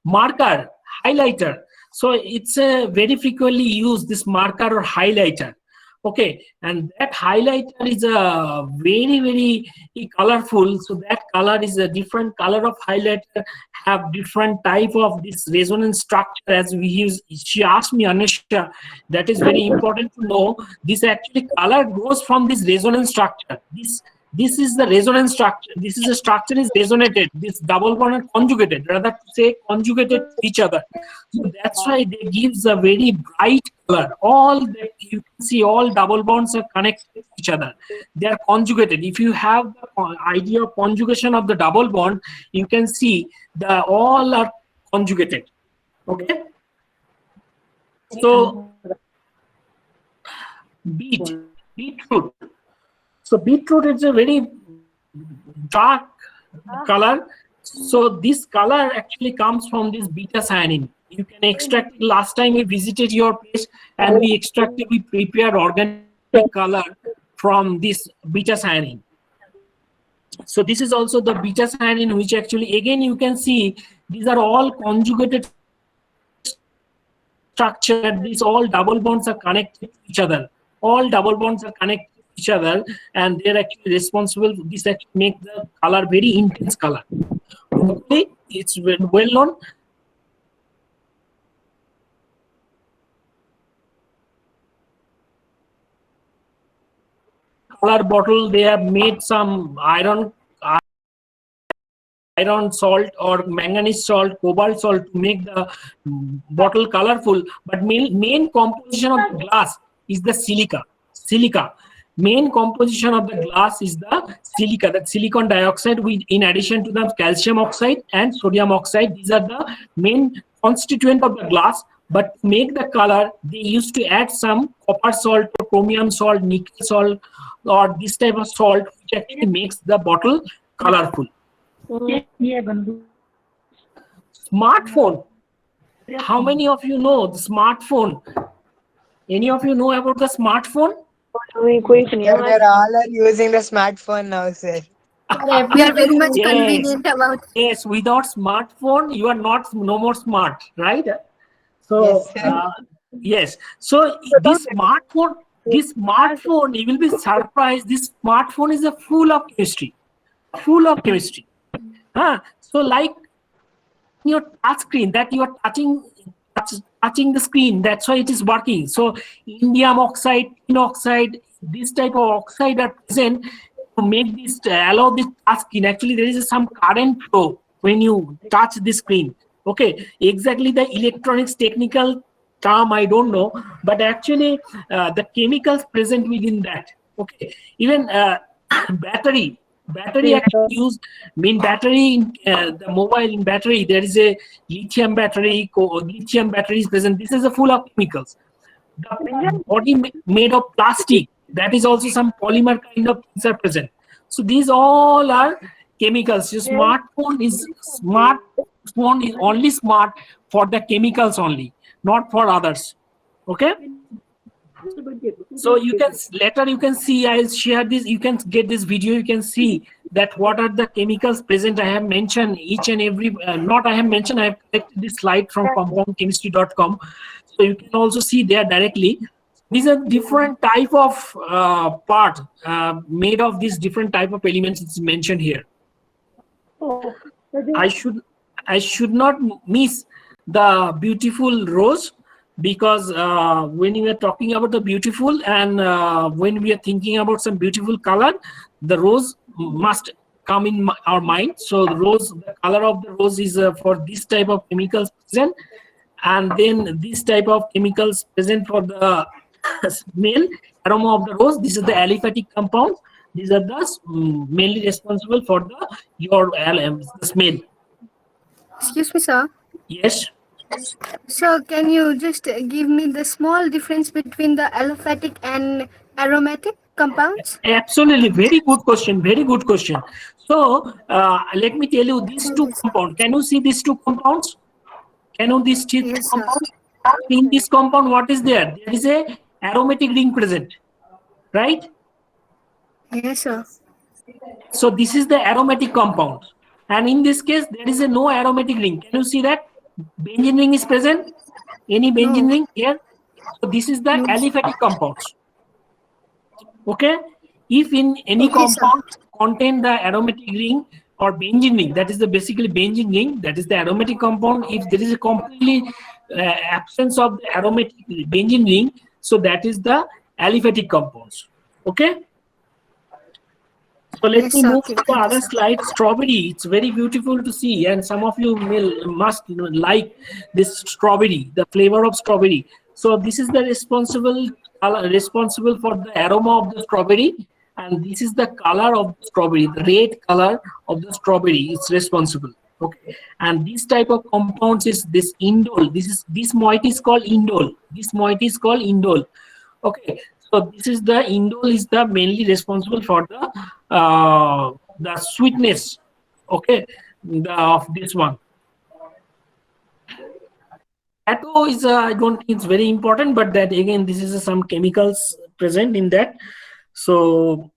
Marker, highlighter. So it's a very frequently used, this marker or highlighter. Okay, and that highlighter is a very colorful. So that color is a different color of highlighter, have different type of this resonance structure as we use. She asked me, Anisha, that is very important to know. This actually color goes from this resonance structure. This is the resonance structure. This is a structure is resonated. This double bond are conjugated, rather to say conjugated to each other. So that's why they gives a very bright color. All that you can see, all double bonds are connected to each other. They are conjugated. If you have the idea of conjugation of the double bond, you can see the all are conjugated. Okay. So beetroot. So beetroot is a very dark color. So this color actually comes from this beta cyanin. You can extract it. Last time we visited your place and we prepared organic color from this beta cyanin. So this is also the beta cyanin, which actually again you can see these are all conjugated structure. These all double bonds are connected to each other. All double bonds are connected each other, and they're actually responsible. This actually make the color very intense color. Okay, it's well known. Color bottle, they have made some iron salt or manganese salt, cobalt salt to make the bottle colorful. But main composition of the glass is the silica. Main composition of the glass is the silica, that silicon dioxide with, in addition to the calcium oxide and sodium oxide. These are the main constituent of the glass. But to make the color, they used to add some copper salt or chromium salt, nickel salt, or this type of salt, which actually makes the bottle colorful. Smartphone. How many of you know the smartphone? Any of you know about the smartphone? Sir, we all are using the smartphone now, sir. We are very much Yes. convenient about. Yes, without smartphone, you are no more smart, right? So Yes, sir. yes. So this smartphone, you will be surprised. This smartphone is full of chemistry. So like your touch screen that you are touching the screen, that's why it is working. So indium oxide, tin oxide, this type of oxide are present to make this allow this touch screen. Actually, there is some current flow when you touch the screen. Okay, exactly the electronics technical term I don't know, but actually the chemicals present within that. Okay, even battery Yes, actually sir. used, mean battery in the mobile in battery, there is a lithium battery, lithium battery is present. This is a full of chemicals. The body made of plastic, that is also some polymer kind of things are present. So these all are chemicals. Your smartphone is only smart for the chemicals only, not for others. Okay, so you can later you can see, I'll share this, you can get this video, you can see that what are the chemicals present. I have mentioned each and every not I have mentioned, I have collected this slide from compoundchemistry.com, so you can also see there directly. These are different type of part made of these different type of elements. It's mentioned here. I should not miss the beautiful rose, because when we are talking about the beautiful, and when we are thinking about some beautiful color, the rose must come in our mind. So the rose, the color of the rose is for this type of chemicals present, and then this type of chemicals present for the smell, aroma of the rose. This is the aliphatic compound. These are the mainly responsible for the the smell. Excuse me, sir. Yes. So, can you just give me the small difference between the aliphatic and aromatic compounds? Absolutely, very good question. Very good question. So let me tell you these two compounds. Can you see these two compounds? Can you these two Yes, sir. compounds? In this compound, what is there? There is a aromatic ring present, right? Yes, sir. So this is the aromatic compound, and in this case, there is a no aromatic ring. Can you see that? Benzene ring is present. Any benzene No. ring here? So this is the No. aliphatic compounds. Okay, if in any Okay, sir. compound contain the aromatic ring or benzene ring, that is the basically benzene ring, that is the aromatic compound. If there is a completely absence of the aromatic benzene ring, so that is the aliphatic compounds. Okay, so let Yes, me sir. move Okay, to the thank you, other sir. slide. Strawberry, it's very beautiful to see, and some of you must like this strawberry, the flavor of strawberry. So this is the responsible for the aroma of the strawberry, and this is the color of the strawberry, the red color of the strawberry. It's responsible. Okay, and this type of compounds is this indole. This moiety is called indole. This moiety is called indole. Okay, so this is the indole is the mainly responsible for the sweetness. Okay, of this one. Atto is I don't think it's very important, but that again this is some chemicals present in that. So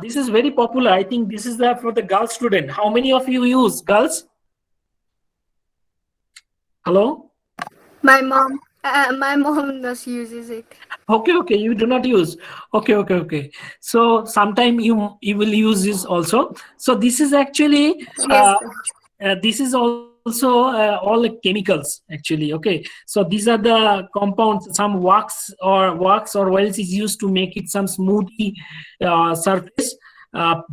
this is very popular. I think this is for the girl student. How many of you use girls? Hello. My mom just uses it. Okay, you do not use. Okay. So sometime you will use this also. So this is actually Yes, sir. this is also all the chemicals actually. Okay, so these are the compounds. Some wax or oils is used to make it some smoothie surface.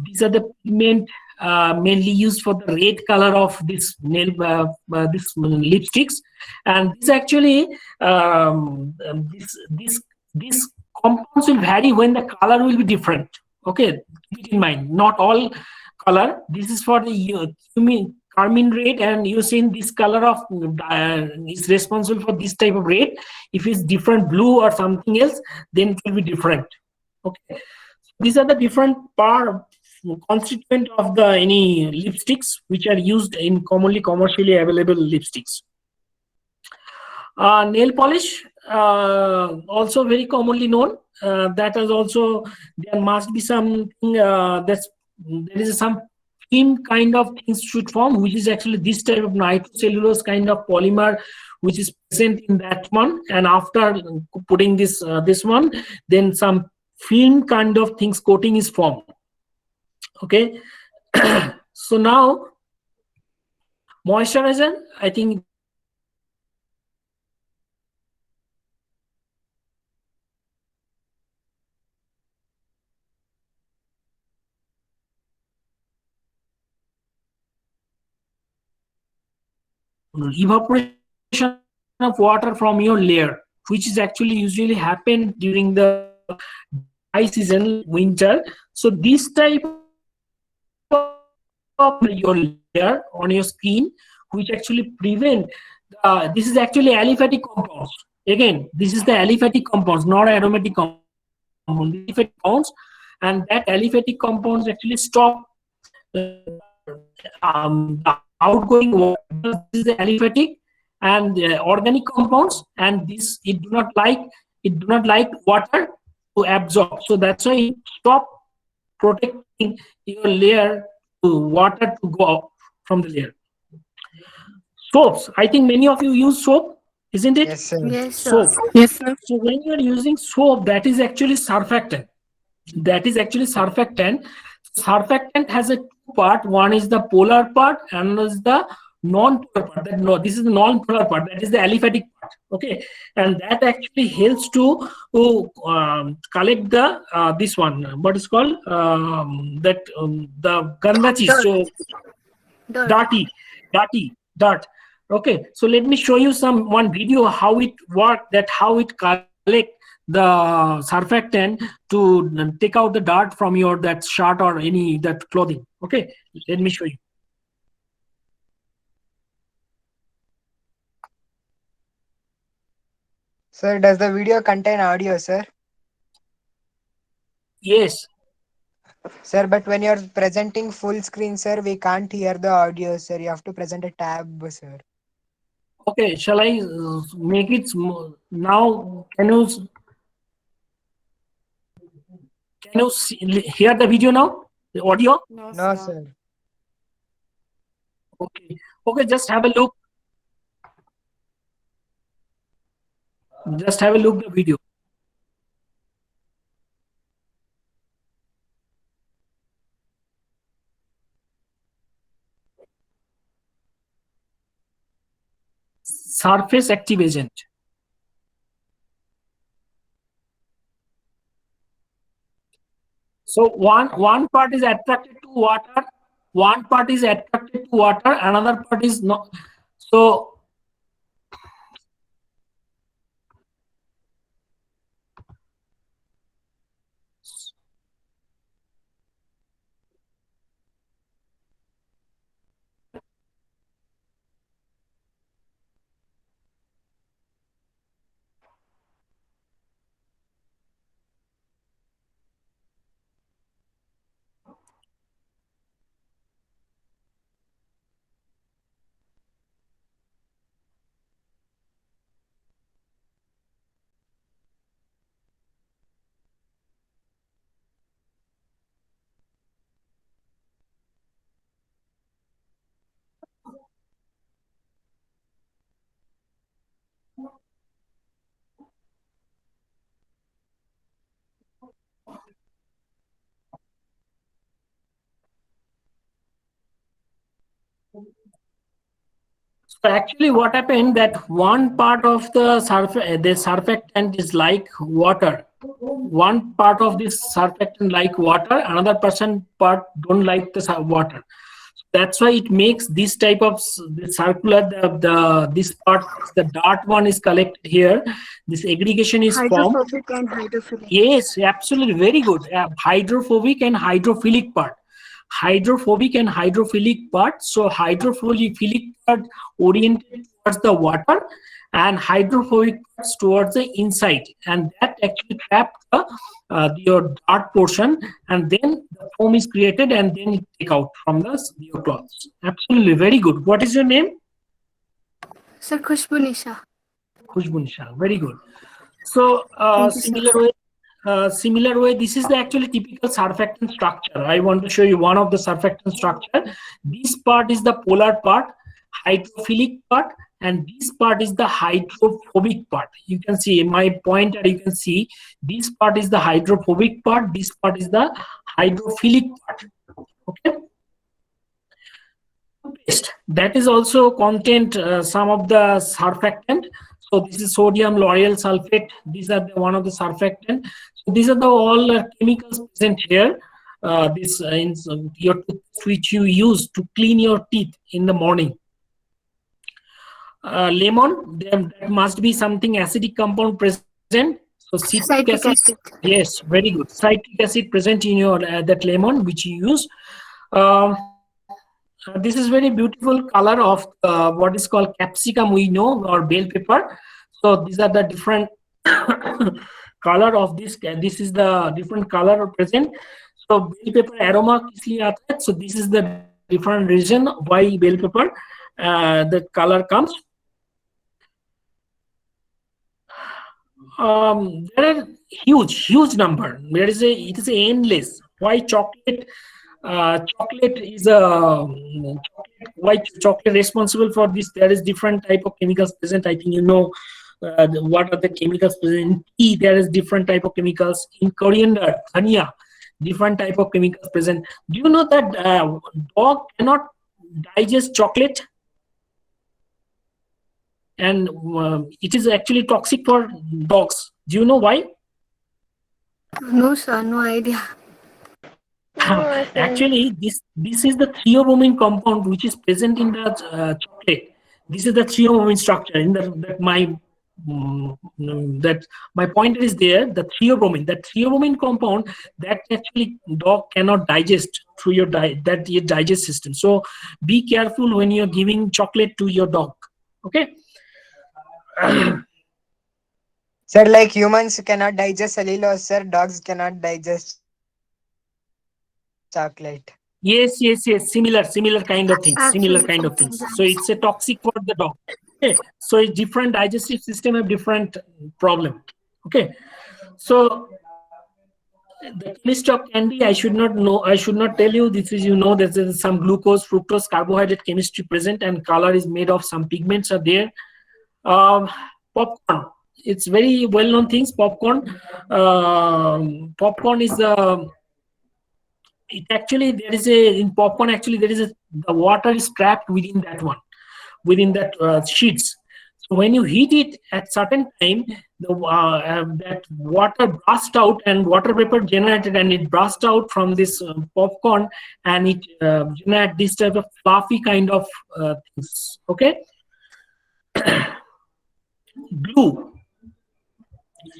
These are the pigment mainly used for the red color of this nail this lipsticks, and this actually these compounds will vary when the color will be different. Okay, keep it in mind. Not all color. This is for the carmine red, and you seen this color of is responsible for this type of red. If it's different blue or something else, then it will be different. Okay, these are the different constituent of the any lipsticks which are used in commercially available lipsticks. Nail polish, also very commonly known. That is also, there must be something there is some thin kind of things should form, which is actually this type of nitrocellulose kind of polymer, which is present in that one. And after putting this one, then some film kind of things coating is formed. Okay, so now moisturizer, I think evaporation of water from your layer, which is actually usually happen during the dry season, winter. So this type of your layer on your skin, which actually prevent, this is actually aliphatic compounds. Again, this is the aliphatic compounds, not aromatic compounds. Aliphatic compounds, and that aliphatic compounds actually stop the outgoing water. This is the aliphatic and organic compounds, and this it do not like water to absorb. So that's why it stop protecting your layer to water to go out from the layer. Soaps. I think many of you use soap, isn't it? Yes, sir. Yes, sir. Soap. Yes, sir. So when you are using soap, that is actually surfactant. Surfactant has a two part. One is the polar part, and another is the non-polar part. This is the non-polar part. That is the aliphatic part. Okay, and that actually helps to collect the this one. What is called the gandachi. Dirt. So Dirt. dirt. Okay, so let me show you one video how it works, how it collect the surfactant to take out the dirt from your that shirt or any that clothing. Okay, let me show you. Sir, does the video contain audio, sir? Yes. Sir, but when you're presenting full screen, sir, we can't hear the audio, sir. You have to present a tab, sir. Okay, shall I make it now? Can you hear the video now? The audio? No, sir. Okay, just have a look. Just have a look at the video. Surface active agent. So one part is attracted to water, another part is not. So actually what happened that one part of the surfactant is like water. One part of this surfactant like water, another part don't like the water. That's why it makes this type of circular, this part, the dark one is collected here. This aggregation is formed. Hydrophobic and hydrophilic. Yes, absolutely, very good. Hydrophobic and hydrophilic part. Hydrophobic and hydrophilic part. So hydrophilic part oriented towards the water, and hydrophobic parts towards the inside, and that actually trap your dark portion, and then the foam is created, and then it take out from your clothes. Absolutely, very good. What is your name? Sir, Khushbu Nisha. Khushbu Nisha, very good. So similar way, this is the actually typical surfactant structure. I want to show you one of the surfactant structure. This part is the polar part, hydrophilic part, and this part is the hydrophobic part. You can see in my pointer, you can see this part is the hydrophobic part, this part is the hydrophilic part. Okay, that is also content some of the surfactant. So this is sodium lauryl sulfate. These are one of the surfactant. So these are the all chemicals present here. This in your toothpaste which you use to clean your teeth in the morning. lemon, there must be something acidic compound present. So citric Citric acid. acid. Yes, very good. Citric acid present in your that lemon which you use. This is very beautiful color of what is called capsicum, we know, or bell pepper. So these are the different color of this. This is the different color present. So bell pepper aroma kisliye aata hai. So this is the different reason why bell pepper the color comes. There are huge number. It is endless. Why chocolate? Chocolate is why chocolate responsible for this? There is different type of chemicals present. I think you know what are the chemicals present in tea. There is different type of chemicals in coriander, dhania, different type of chemicals present. Do you know that dog cannot digest chocolate? And it is actually toxic for dogs. Do you know why? No, sir, no idea. Actually, this is the theobromine compound which is present in the chocolate. This is the theobromine structure. In that my pointer is there. The theobromine compound that actually dog cannot digest through your your digest system. So be careful when you are giving chocolate to your dog. Okay. Sir, like humans cannot digest cellulose, sir, dogs cannot digest chocolate. Yes. Similar kind of things. Actually, So it's a toxic for the dog. Okay. So a different digestive system have different problem. Okay. So the chemistry of candy, I should not tell you. This is, there's some glucose, fructose, carbohydrate chemistry present, and color is made of some pigments are there. Popcorn. It's very well-known things. Popcorn is in popcorn. Actually, the water is trapped within that sheets. So when you heat it at certain time, that water burst out and water vapor generated, and it burst out from this popcorn, and it generate this type of fluffy kind of things. Okay. Glue.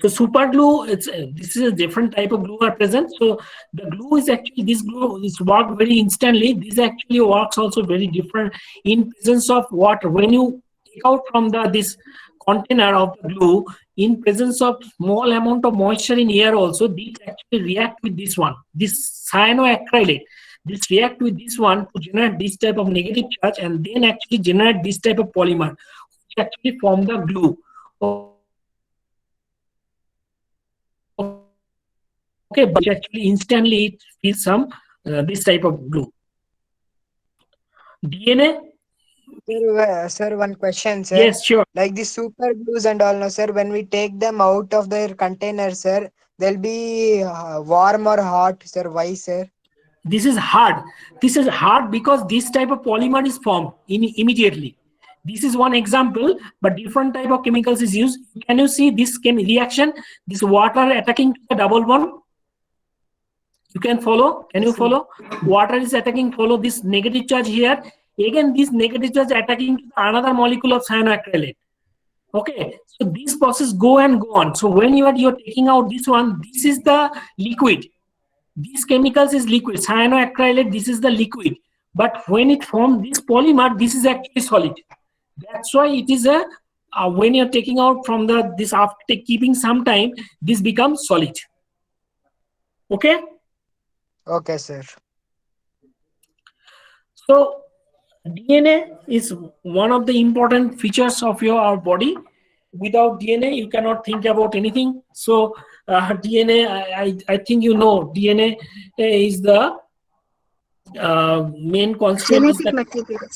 So super glue, this is a different type of glue are present. So the glue is actually, this glue is work very instantly. This actually works also very different in presence of water. When you take out from this container of the glue, in presence of small amount of moisture in air also, these actually react with this one, this cyanoacrylate. This react with this one to generate this type of negative charge, and then actually generate this type of polymer, which actually form the glue. Okay, but actually instantly it feels some this type of glue. DNA. Sir, one question, sir. Yes, sure. Like the super glues and all, no, sir, when we take them out of their container, sir, they'll be warm or hot, sir. Why, sir? This is hard. This is hard because this type of polymer is formed immediately. This is one example, but different type of chemicals is used. Can you see this reaction? This water attacking to the double bond. You can follow. Can you follow? Water is attacking. Follow this negative charge here. Again, this negative charge attacking to another molecule of cyanoacrylate. Okay, so this process go on. So when you're taking out this one, this is the liquid. These chemicals is liquid. Cyanoacrylate, this is the liquid. But when it forms this polymer, this is actually solid. That's why it is when you're taking out from this after keeping some time, this becomes solid. Okay. Okay, sir. So DNA is one of the important features of our body. Without DNA, you cannot think about anything. So DNA, I think DNA is the main concept. Genetic material.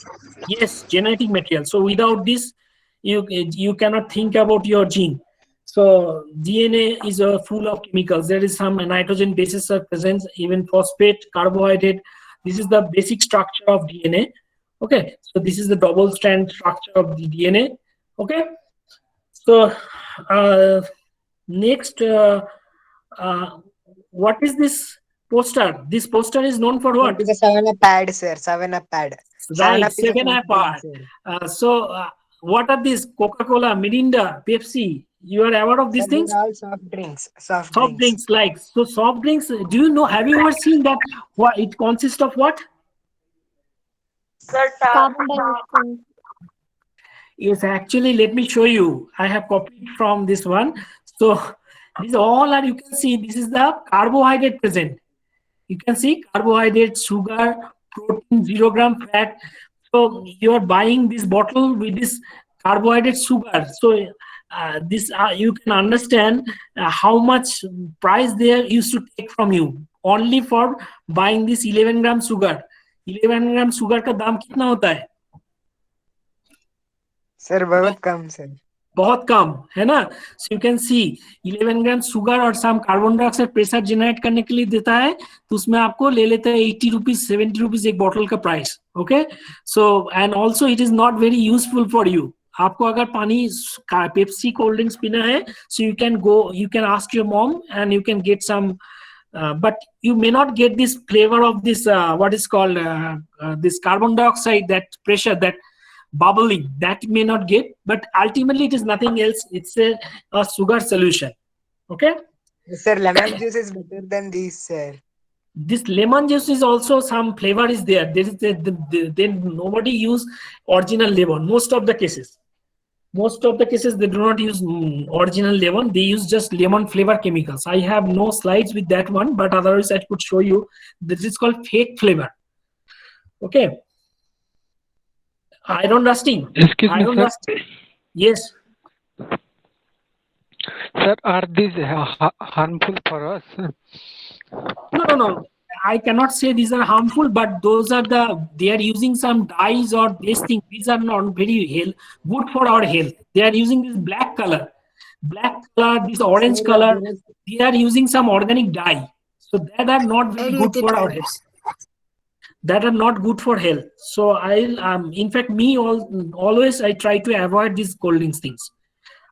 Yes, genetic material. So without this, you cannot think about your gene. So DNA is full of chemicals. There is some nitrogen bases are present, even phosphate, carbohydrate. This is the basic structure of DNA. Okay, so this is the double strand structure of the DNA. Okay, so next, what is this poster? This poster is known for what? It is a 7-up pad, sir. 7-up pad. Right, 7-up is a 7-up pad. sir. So What are these? Coca-Cola, Mirinda, Pepsi. You are aware of these Sir, things? these are all soft drinks. Soft Soft drinks. drinks, like, so soft drinks, do you know, have you ever seen that what it consists of? What? Sir, Carbon dioxide. Yes, actually, let me show you. I have copied from this one. So these all are, you can see, this is the carbohydrate present. You can see carbohydrate, sugar, protein, 0 gram fat. So you are buying this bottle with this carbohydrate, sugar. So this you can understand how much price they used to take from you only for buying this 11 gram sugar. 11 gram sugar का दाम कितना होता है? Sir, बहुत कम sir. बहुत कम है ना. So you can see 11 gram sugar और सम कार्बन डाइऑक्साइड प्रेशर जनरेट करने के लिए देता है, तो उसमें आपको ले लेते हैं 80 रुपीज 70 रुपीज एक बॉटल का price. Okay, so and also it is not very useful for you. आपको अगर पानी पेप्सी कोल्ड ड्रिंक्स पीना है, so you can ask your mom and you can get some, but you may not get this flavor of this what is called this carbon dioxide, that pressure, that bubbling, that may not get, but ultimately it is nothing else, it's a sugar solution. Okay, Sir, lemon juice is better than these, sir. this lemon juice is also some flavor is there. There is then nobody use original lemon. Most of the cases they do not use original lemon. They use just lemon flavor chemicals. I have no slides with that one, but otherwise I could show you. This is called fake flavor. Okay, iron rusting. Excuse me, Iron sir. rusting. Yes. Sir, are these harmful for us? No. I cannot say these are harmful, but those are they are using some dyes or these things. These are not very good for our health. They are using this black color, this orange Sir, color. there is- They are using some organic dye. So that are not very good for our health. That are not good for health. So in fact, always I try to avoid these cold drinks things.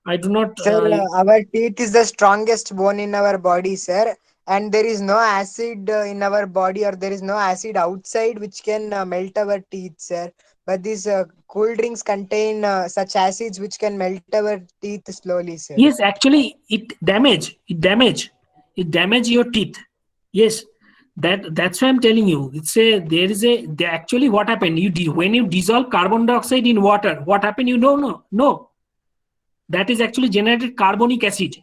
I do not. Sir, our teeth is the strongest bone in our body, sir. And there is no acid in our body, or there is no acid outside which can melt our teeth, sir. But these cool drinks contain such acids which can melt our teeth slowly, sir. Yes, actually, it damage your teeth. Yes, that's why I'm telling you. Actually what happened? When you dissolve carbon dioxide in water, what happened? You don't know. That is actually generated carbonic acid.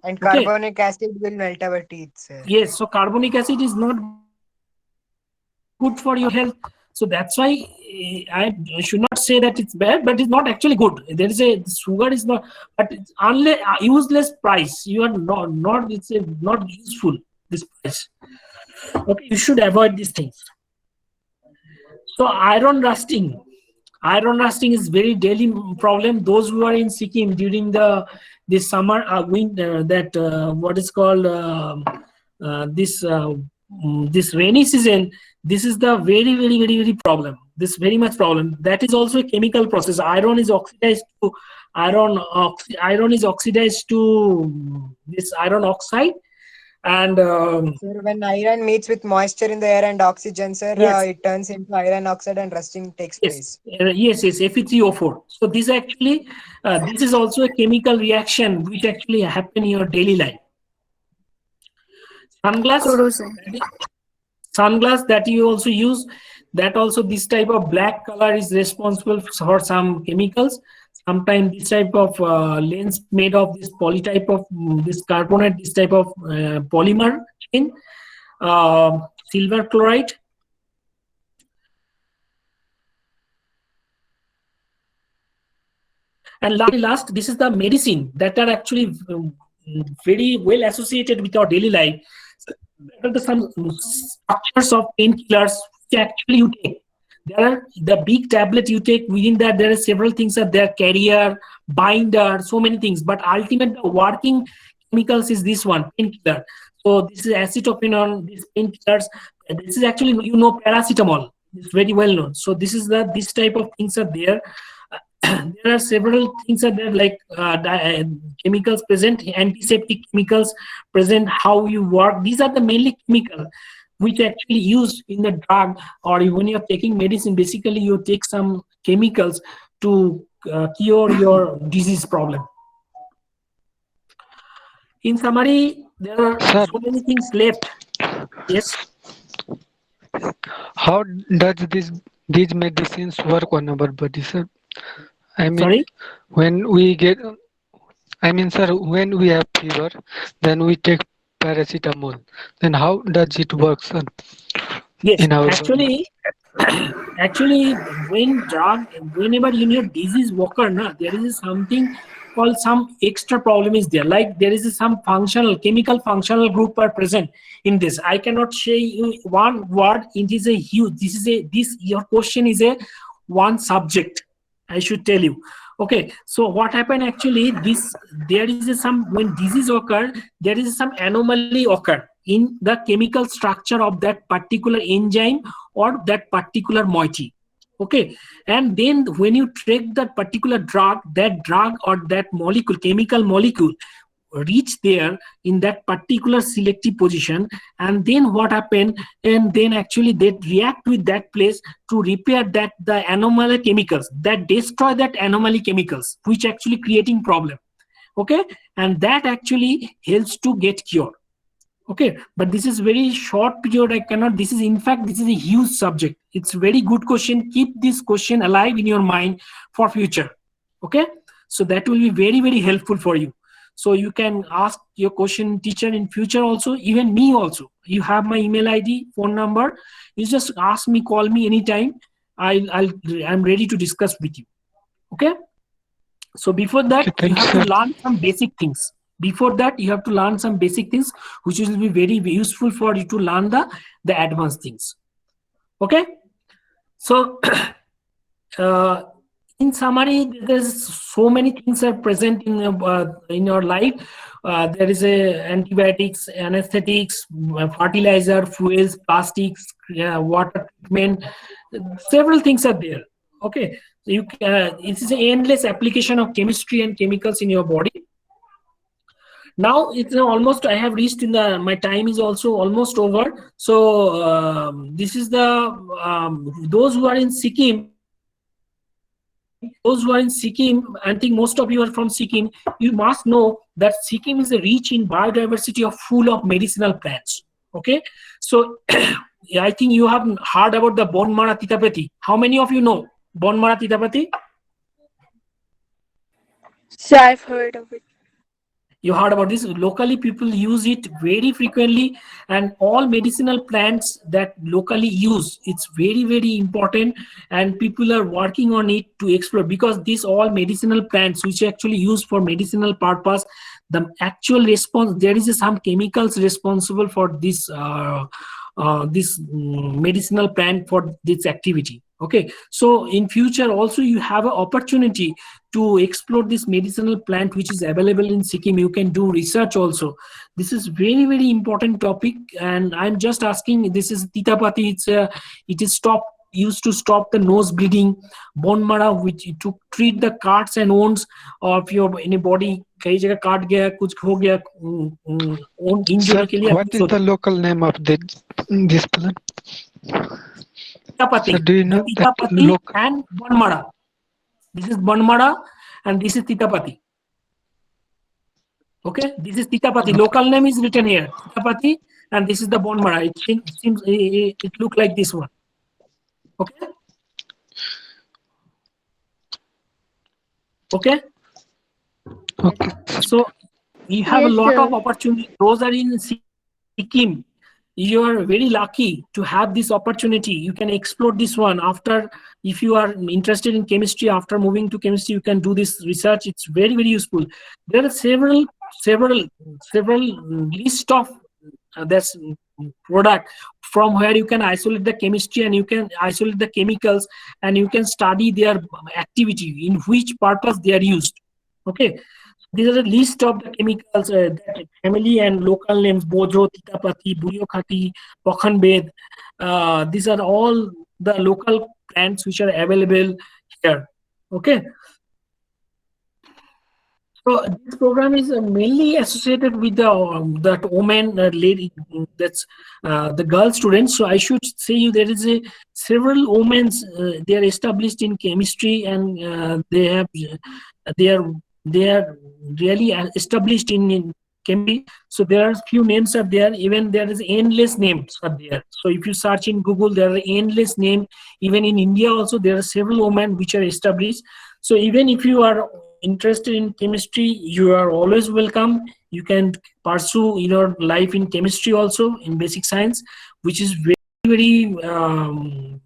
And Okay. carbonic acid will melt our teeth, sir. Yes, so carbonic acid is not good for your health. So that's why I should not say that it's bad, but it's not actually good. There is sugar is not, but it's useless price. You are not it's not useful, this price. Okay, you should avoid these things. So iron rusting is very daily problem. Those who are in Sikkim during this summer winter, what is called this rainy season, this is the very problem. This very much problem. That is also a chemical process. Iron is oxidized to this iron oxide, and Sir, when iron meets with moisture in the air and oxygen, sir, Yes. it turns into iron oxide and rusting takes place. yes, Fe3O4. So this actually this is also a chemical reaction which actually happen in your daily life. Sunglass that you also use, that also this type of black color is responsible for some chemicals. Sometimes this type of lens made of this polytype of this carbonate, this type of polymer in silver chloride. And last, this is the medicine that are actually very well associated with our daily life. There are some structures of painkillers which actually you take. There are the big tablet you take. Within that, there are several things that there: carrier, binder, so many things. But ultimate working chemicals is this one, painkiller. So this is acetophenone. These painkillers. This is actually, paracetamol. It's very well known. So this type of things are there. There are several things that are like chemicals present, antiseptic chemicals present, how you work. These are the mainly chemicals which actually used in the drug, or when you're taking medicine. Basically, you take some chemicals to cure your disease problem. In summary, there are Sir. so many things left. Yes. How does these medicines work on our body, sir? I mean, Sorry. when we get, I mean, sir, when we have fever, then we take paracetamol. Then how does it work, sir? Yes, In our actually, whenever in your disease occur, there is something called some extra problem is there. Like there is some chemical functional group are present in this. I cannot say you one word. It is a huge. Your question is a one subject. I should tell you. Okay, so what happened actually? There is when disease occur, there is some anomaly occur in the chemical structure of that particular enzyme or that particular moiety. Okay, and then when you take that particular drug or that chemical molecule reach there in that particular selective position, and then what happened, and then actually they react with that place to repair the anomaly chemicals that destroy that anomaly chemicals which actually creating problem. Okay, and that actually helps to get cure. Okay, but this is very short period. I cannot. This is a huge subject. It's very good question. Keep this question alive in your mind for future. Okay, so that will be very, very helpful for you. So you can ask your question teacher in future also, even me also. You have my email ID, phone number. You just ask me, call me anytime. I'm ready to discuss with you. Okay. So before that, Okay, you thanks, have sir. to learn some basic things. Before that, you have to learn some basic things, which will be very useful for you to learn the advanced things. Okay. So in summary, there's so many things are present in your life. There is antibiotics, anesthetics, fertilizer, fuels, plastics, water treatment. Several things are there. Okay, so it is an endless application of chemistry and chemicals in your body. Now it's almost, I have reached my time is also almost over. So this is those who are in Sikkim. I think most of you are from Sikkim. You must know that Sikkim is rich in biodiversity full of medicinal plants. Okay, so I think you have heard about the Bonmara Titapati. How many of you know Bonmara Titapati? So I've heard of it. You heard about this. Locally people use it very frequently, and all medicinal plants that locally use, it's very, very important, and people are working on it to explore, because these all medicinal plants which are actually used for medicinal purpose, the actual response, there is some chemicals responsible for this medicinal plant for this activity. Okay, so in future also you have an opportunity to explore this medicinal plant which is available in Sikkim. You can do research also. This is very, very important topic, and I'm just asking. This is Titapati. It is used to stop the nose bleeding. Bonmara, which to treat the cuts and wounds of your any body. कई जगह काट गया, कुछ हो गया, injury के लिए. What is the local name of this plant? Titapati. So do you know that Titapati local? and Bonmara. This is Bonmara and this is Titapati. Okay, this is Titapati. Local name is written here, Titapati, and this is the Bonmara. It look like this one. Okay. Okay. Okay. So you have a Yes, lot sir. of opportunity. Those are in Sikkim. You are very lucky to have this opportunity. You can explore this one after, if you are interested in chemistry, after moving to chemistry, you can do this research. It's very, very useful. There are several list of this product from where you can isolate the chemistry and you can isolate the chemicals and you can study their activity, in which purpose they are used. Okay. These are a list of the chemicals, that family and local names: Bojo, Titapati, Buryokati, Pakhanbed. These are all the local plants which are available here. Okay. So this program is mainly associated with the that woman lady, that's the girl students. So I should say you there is a several women they are established in chemistry, and they are really established in chemistry. So there are few names are there. Even there is endless names are there. So if you search in Google, there are endless names. Even in India also there are several women which are established. So even if you are interested in chemistry, you are always welcome. You can pursue your life in chemistry also, in basic science, which is very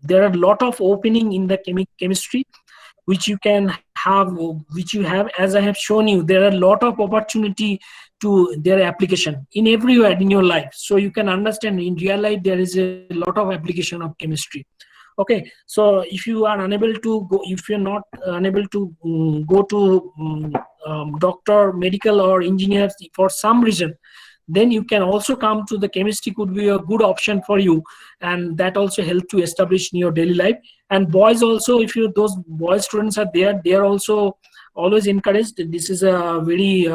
there are a lot of opening in the chemistry which you can have, which you have. As I have shown you, there are a lot of opportunity to their application in everywhere in your life. So you can understand in real life there is a lot of application of chemistry. Okay, so if you are unable to go, if you're not unable to go to doctor, medical or engineer for some reason, then you can also come to the chemistry, could be a good option for you, and that also help to establish in your daily life. And boys also, if you those boy students are there, they are also always encouraged. This is a very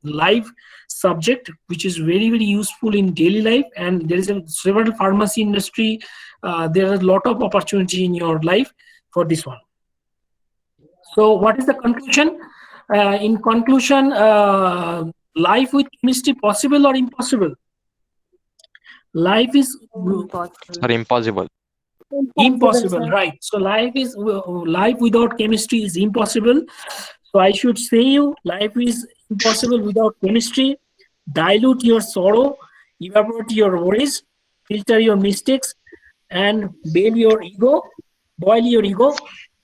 live subject which is very useful in daily life, and there is a several pharmacy industry. There are a lot of opportunity in your life for this one. So what is the conclusion? In conclusion, life with chemistry possible or impossible? Life is Or impossible. impossible, right? So life without chemistry is impossible. So I should say you, life is impossible without chemistry. Dilute your sorrow, evaporate your worries, filter your mistakes, and boil your ego.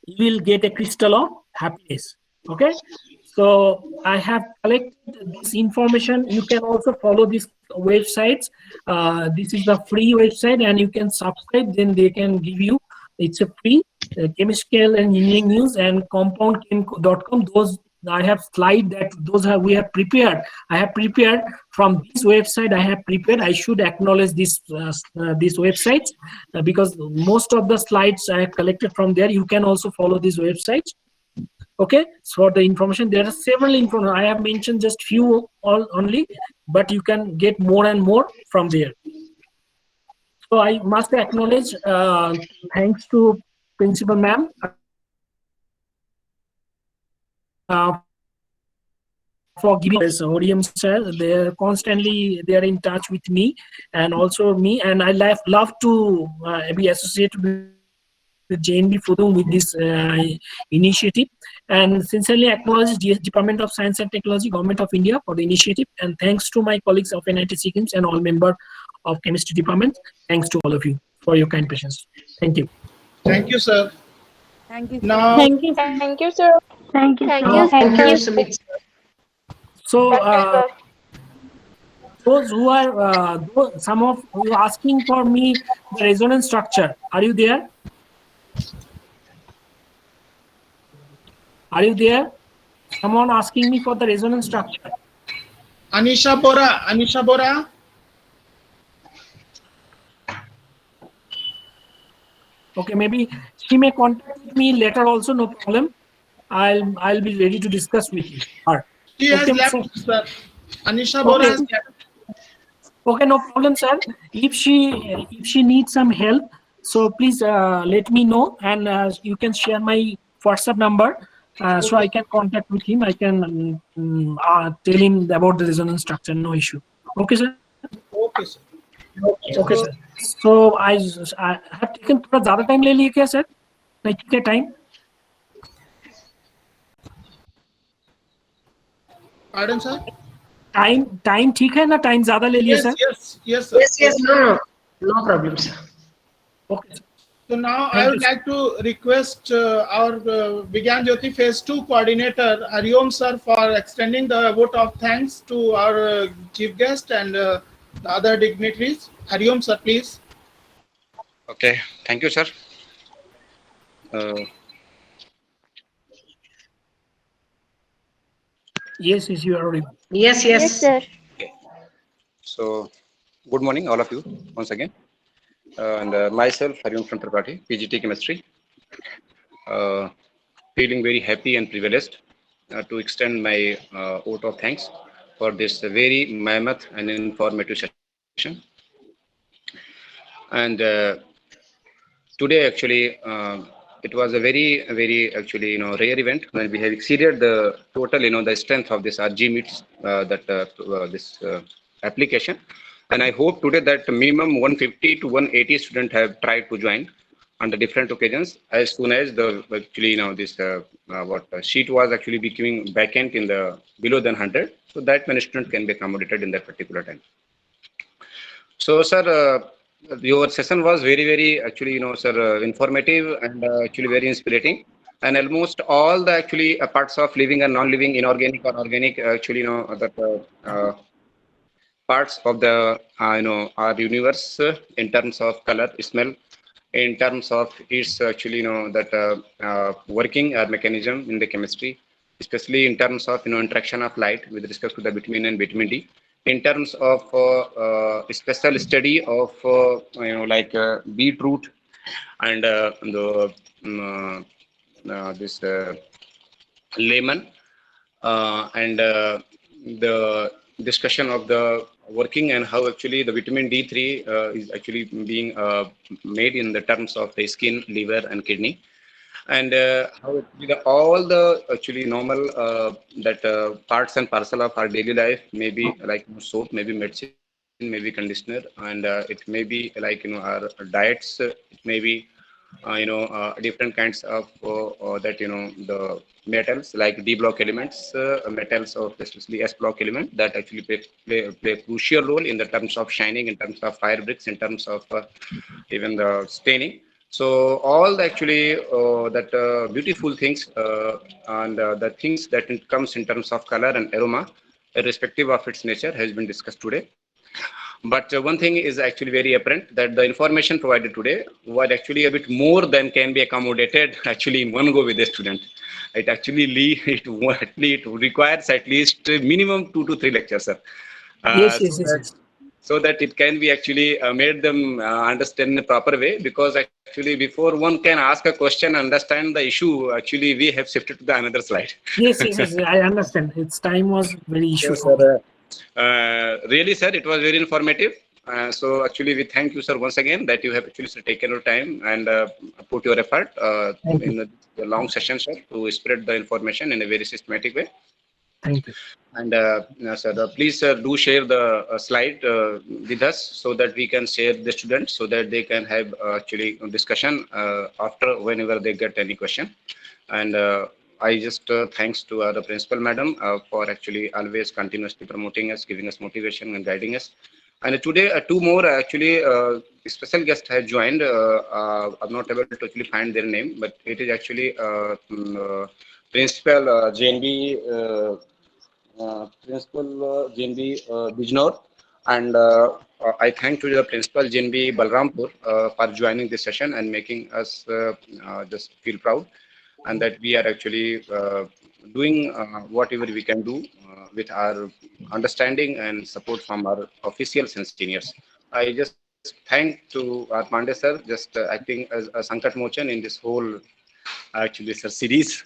You will get a crystal of happiness. Okay, so I have collected this information. You can also follow these websites. This is the free website, and you can subscribe. Then they can give you. It's a free chemical and engineering news and compoundchem.com. Those I have slide that those we have prepared. I have prepared from this website. I should acknowledge this these websites because most of the slides I have collected from there. You can also follow these websites. Okay, so for the information, there are several information. I have mentioned just few only, but you can get more and more from there. So I must acknowledge, thanks to Principal Ma'am for giving us Odium sir. They are in touch with me and also me, and I love to be associated with JNB Fudung with this initiative, and sincerely acknowledge the Department of Science and Technology, Government of India for the initiative, and thanks to my colleagues of NIT SECIMS and all members of Chemistry Department. Thanks to all of you for your kind patience. Thank you. Thank you, sir. Thank you. Now, Thank you. Thank you, sir. Thank you. Thank you, Sumit. So those who are some of you asking for me the resonance structure, are you there? Are you there? Someone asking me for the resonance structure. Anisha Bora. Okay, maybe she may contact me later also, no problem. I'll be ready to discuss with you. She has left, sir. Anisha Bora has left. Okay, no problem, sir. If she needs some help, so please let me know, and you can share my WhatsApp number, so I can contact with him. I can tell him about the resonance structure. No issue. Okay, sir. Okay, sir. Okay, sir. So I have taken थोड़ा ज़्यादा time ले लिया क्या, sir? नहीं ठीक है time? Pardon, sir? Time ठीक है ना? Time ज़्यादा ले लिया, sir? Yes, sir. Yes, no problem, sir. Okay, sir. So now Thank I would you, like to request our Vigyan Jyoti Phase 2 coordinator Hariom sir for extending the vote of thanks to our chief guest and the other dignitaries. Hariom sir, please. Okay, thank you, sir. Yes, you are audible. Yes. sir. So, good morning, all of you, once again. And myself, Hariom Tripathi, PGT Chemistry. Feeling very happy and privileged to extend my vote of thanks for this very mammoth and informative session. And today, actually, it was a very actually rare event when we have exceeded the total the strength of this RG meets this application. And I hope today that minimum 150 to 180 students have tried to join on the different occasions. As soon as the actually this sheet was actually becoming vacant in the below than 100, so that many students can be accommodated in that particular time. So, sir, your session was very actually sir, informative and actually very inspiring. And almost all the actually parts of living and non-living, inorganic or organic, actually that parts of the our universe in terms of color, smell, in terms of its actually that working mechanism in the chemistry, especially in terms of interaction of light with respect to the vitamin and vitamin D, in terms of special study of like beetroot and this lemon and the discussion of the working and how actually the vitamin D3 is actually being made in the terms of the skin, liver and kidney, and how actually all the actually normal that parts and parcel of our daily life, maybe like soap, maybe medicine, maybe conditioner, and it may be like our diets, it may be different kinds of that the metals like D block elements, metals of especially S block element that actually play a crucial role in the terms of shining, in terms of fire bricks, in terms of even the staining. So all the actually that beautiful things and the things that it comes in terms of color and aroma, irrespective of its nature, has been discussed today. But one thing is actually very apparent, that the information provided today was actually a bit more than can be accommodated actually in one go with the student. It actually it requires at least minimum 2 to 3 lectures, sir. Yes. So that it can be actually made them understand in a proper way, because actually before one can ask a question, understand the issue, actually we have shifted to the another slide. Yes, I understand. Its time was very issue. Yes, sir. Really, sir, it was very informative. So actually we thank you, sir, once again that you have actually taken your time and put your effort in the long session, sir, to spread the information in a very systematic way. Thank you. And sir, please do share the slide with us so that we can share the students, so that they can have actually discussion after whenever they get any question. And I just thanks to the principal madam for actually always continuously promoting us, giving us motivation and guiding us. And today two more actually special guests have joined. I'm not able to actually find their name, but it is actually Principal JNB Bijnor, and I thank to the Principal JNB Balrampur for joining this session and making us just feel proud, and that we are actually doing whatever we can do with our understanding and support from our officials and seniors. I just thank to our Pandey sir, just acting as a Sankat Mochan in this whole actually sir series,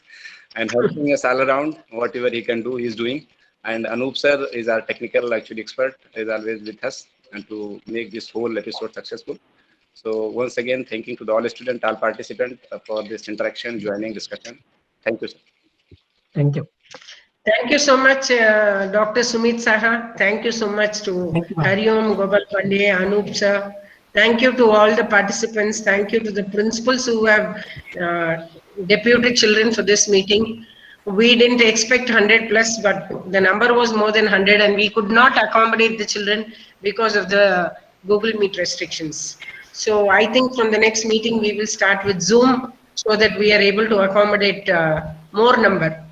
and helping us all around. Whatever he can do, he is doing. And Anup sir is our technical actually expert, is always with us and to make this whole episode successful. So once again, thanking to the all students, all participants for this interaction, joining discussion. Thank you, sir. Thank you. Thank you so much, Dr. Sumit Saha. Thank you so much to Hariom, Gopal Pandey, Anup sir. Thank you to all the participants. Thank you to the principals who have deputed children for this meeting. We didn't expect 100 plus, but the number was more than 100, and we could not accommodate the children because of the Google Meet restrictions. So I think from the next meeting, we will start with Zoom so that we are able to accommodate more number.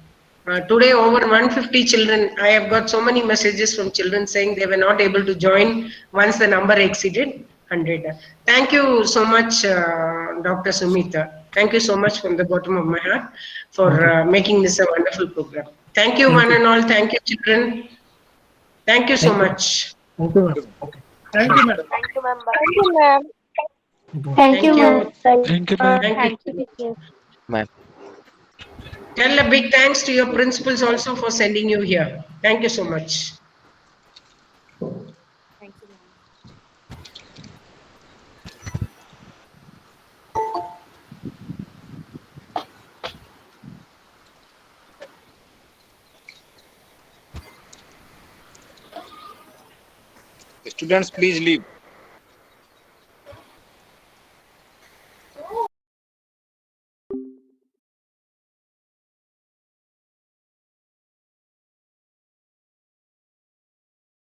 Today, over 150 children, I have got so many messages from children saying they were not able to join once the number exceeded 100. Thank you so much, Dr. Sumita. Thank you so much from the bottom of my heart for making this a wonderful program. Thank you, one and all. Thank you, children. Thank you so much. Thank you, ma'am. Okay. Thank you, madam. Thank you, ma'am. Thank you, ma'am. Thank you, ma'am. Thank you, ma'am. Thank you. Thank you, teacher. Tell a big thanks to your principals also for sending you here. Thank you so much. Students, please leave.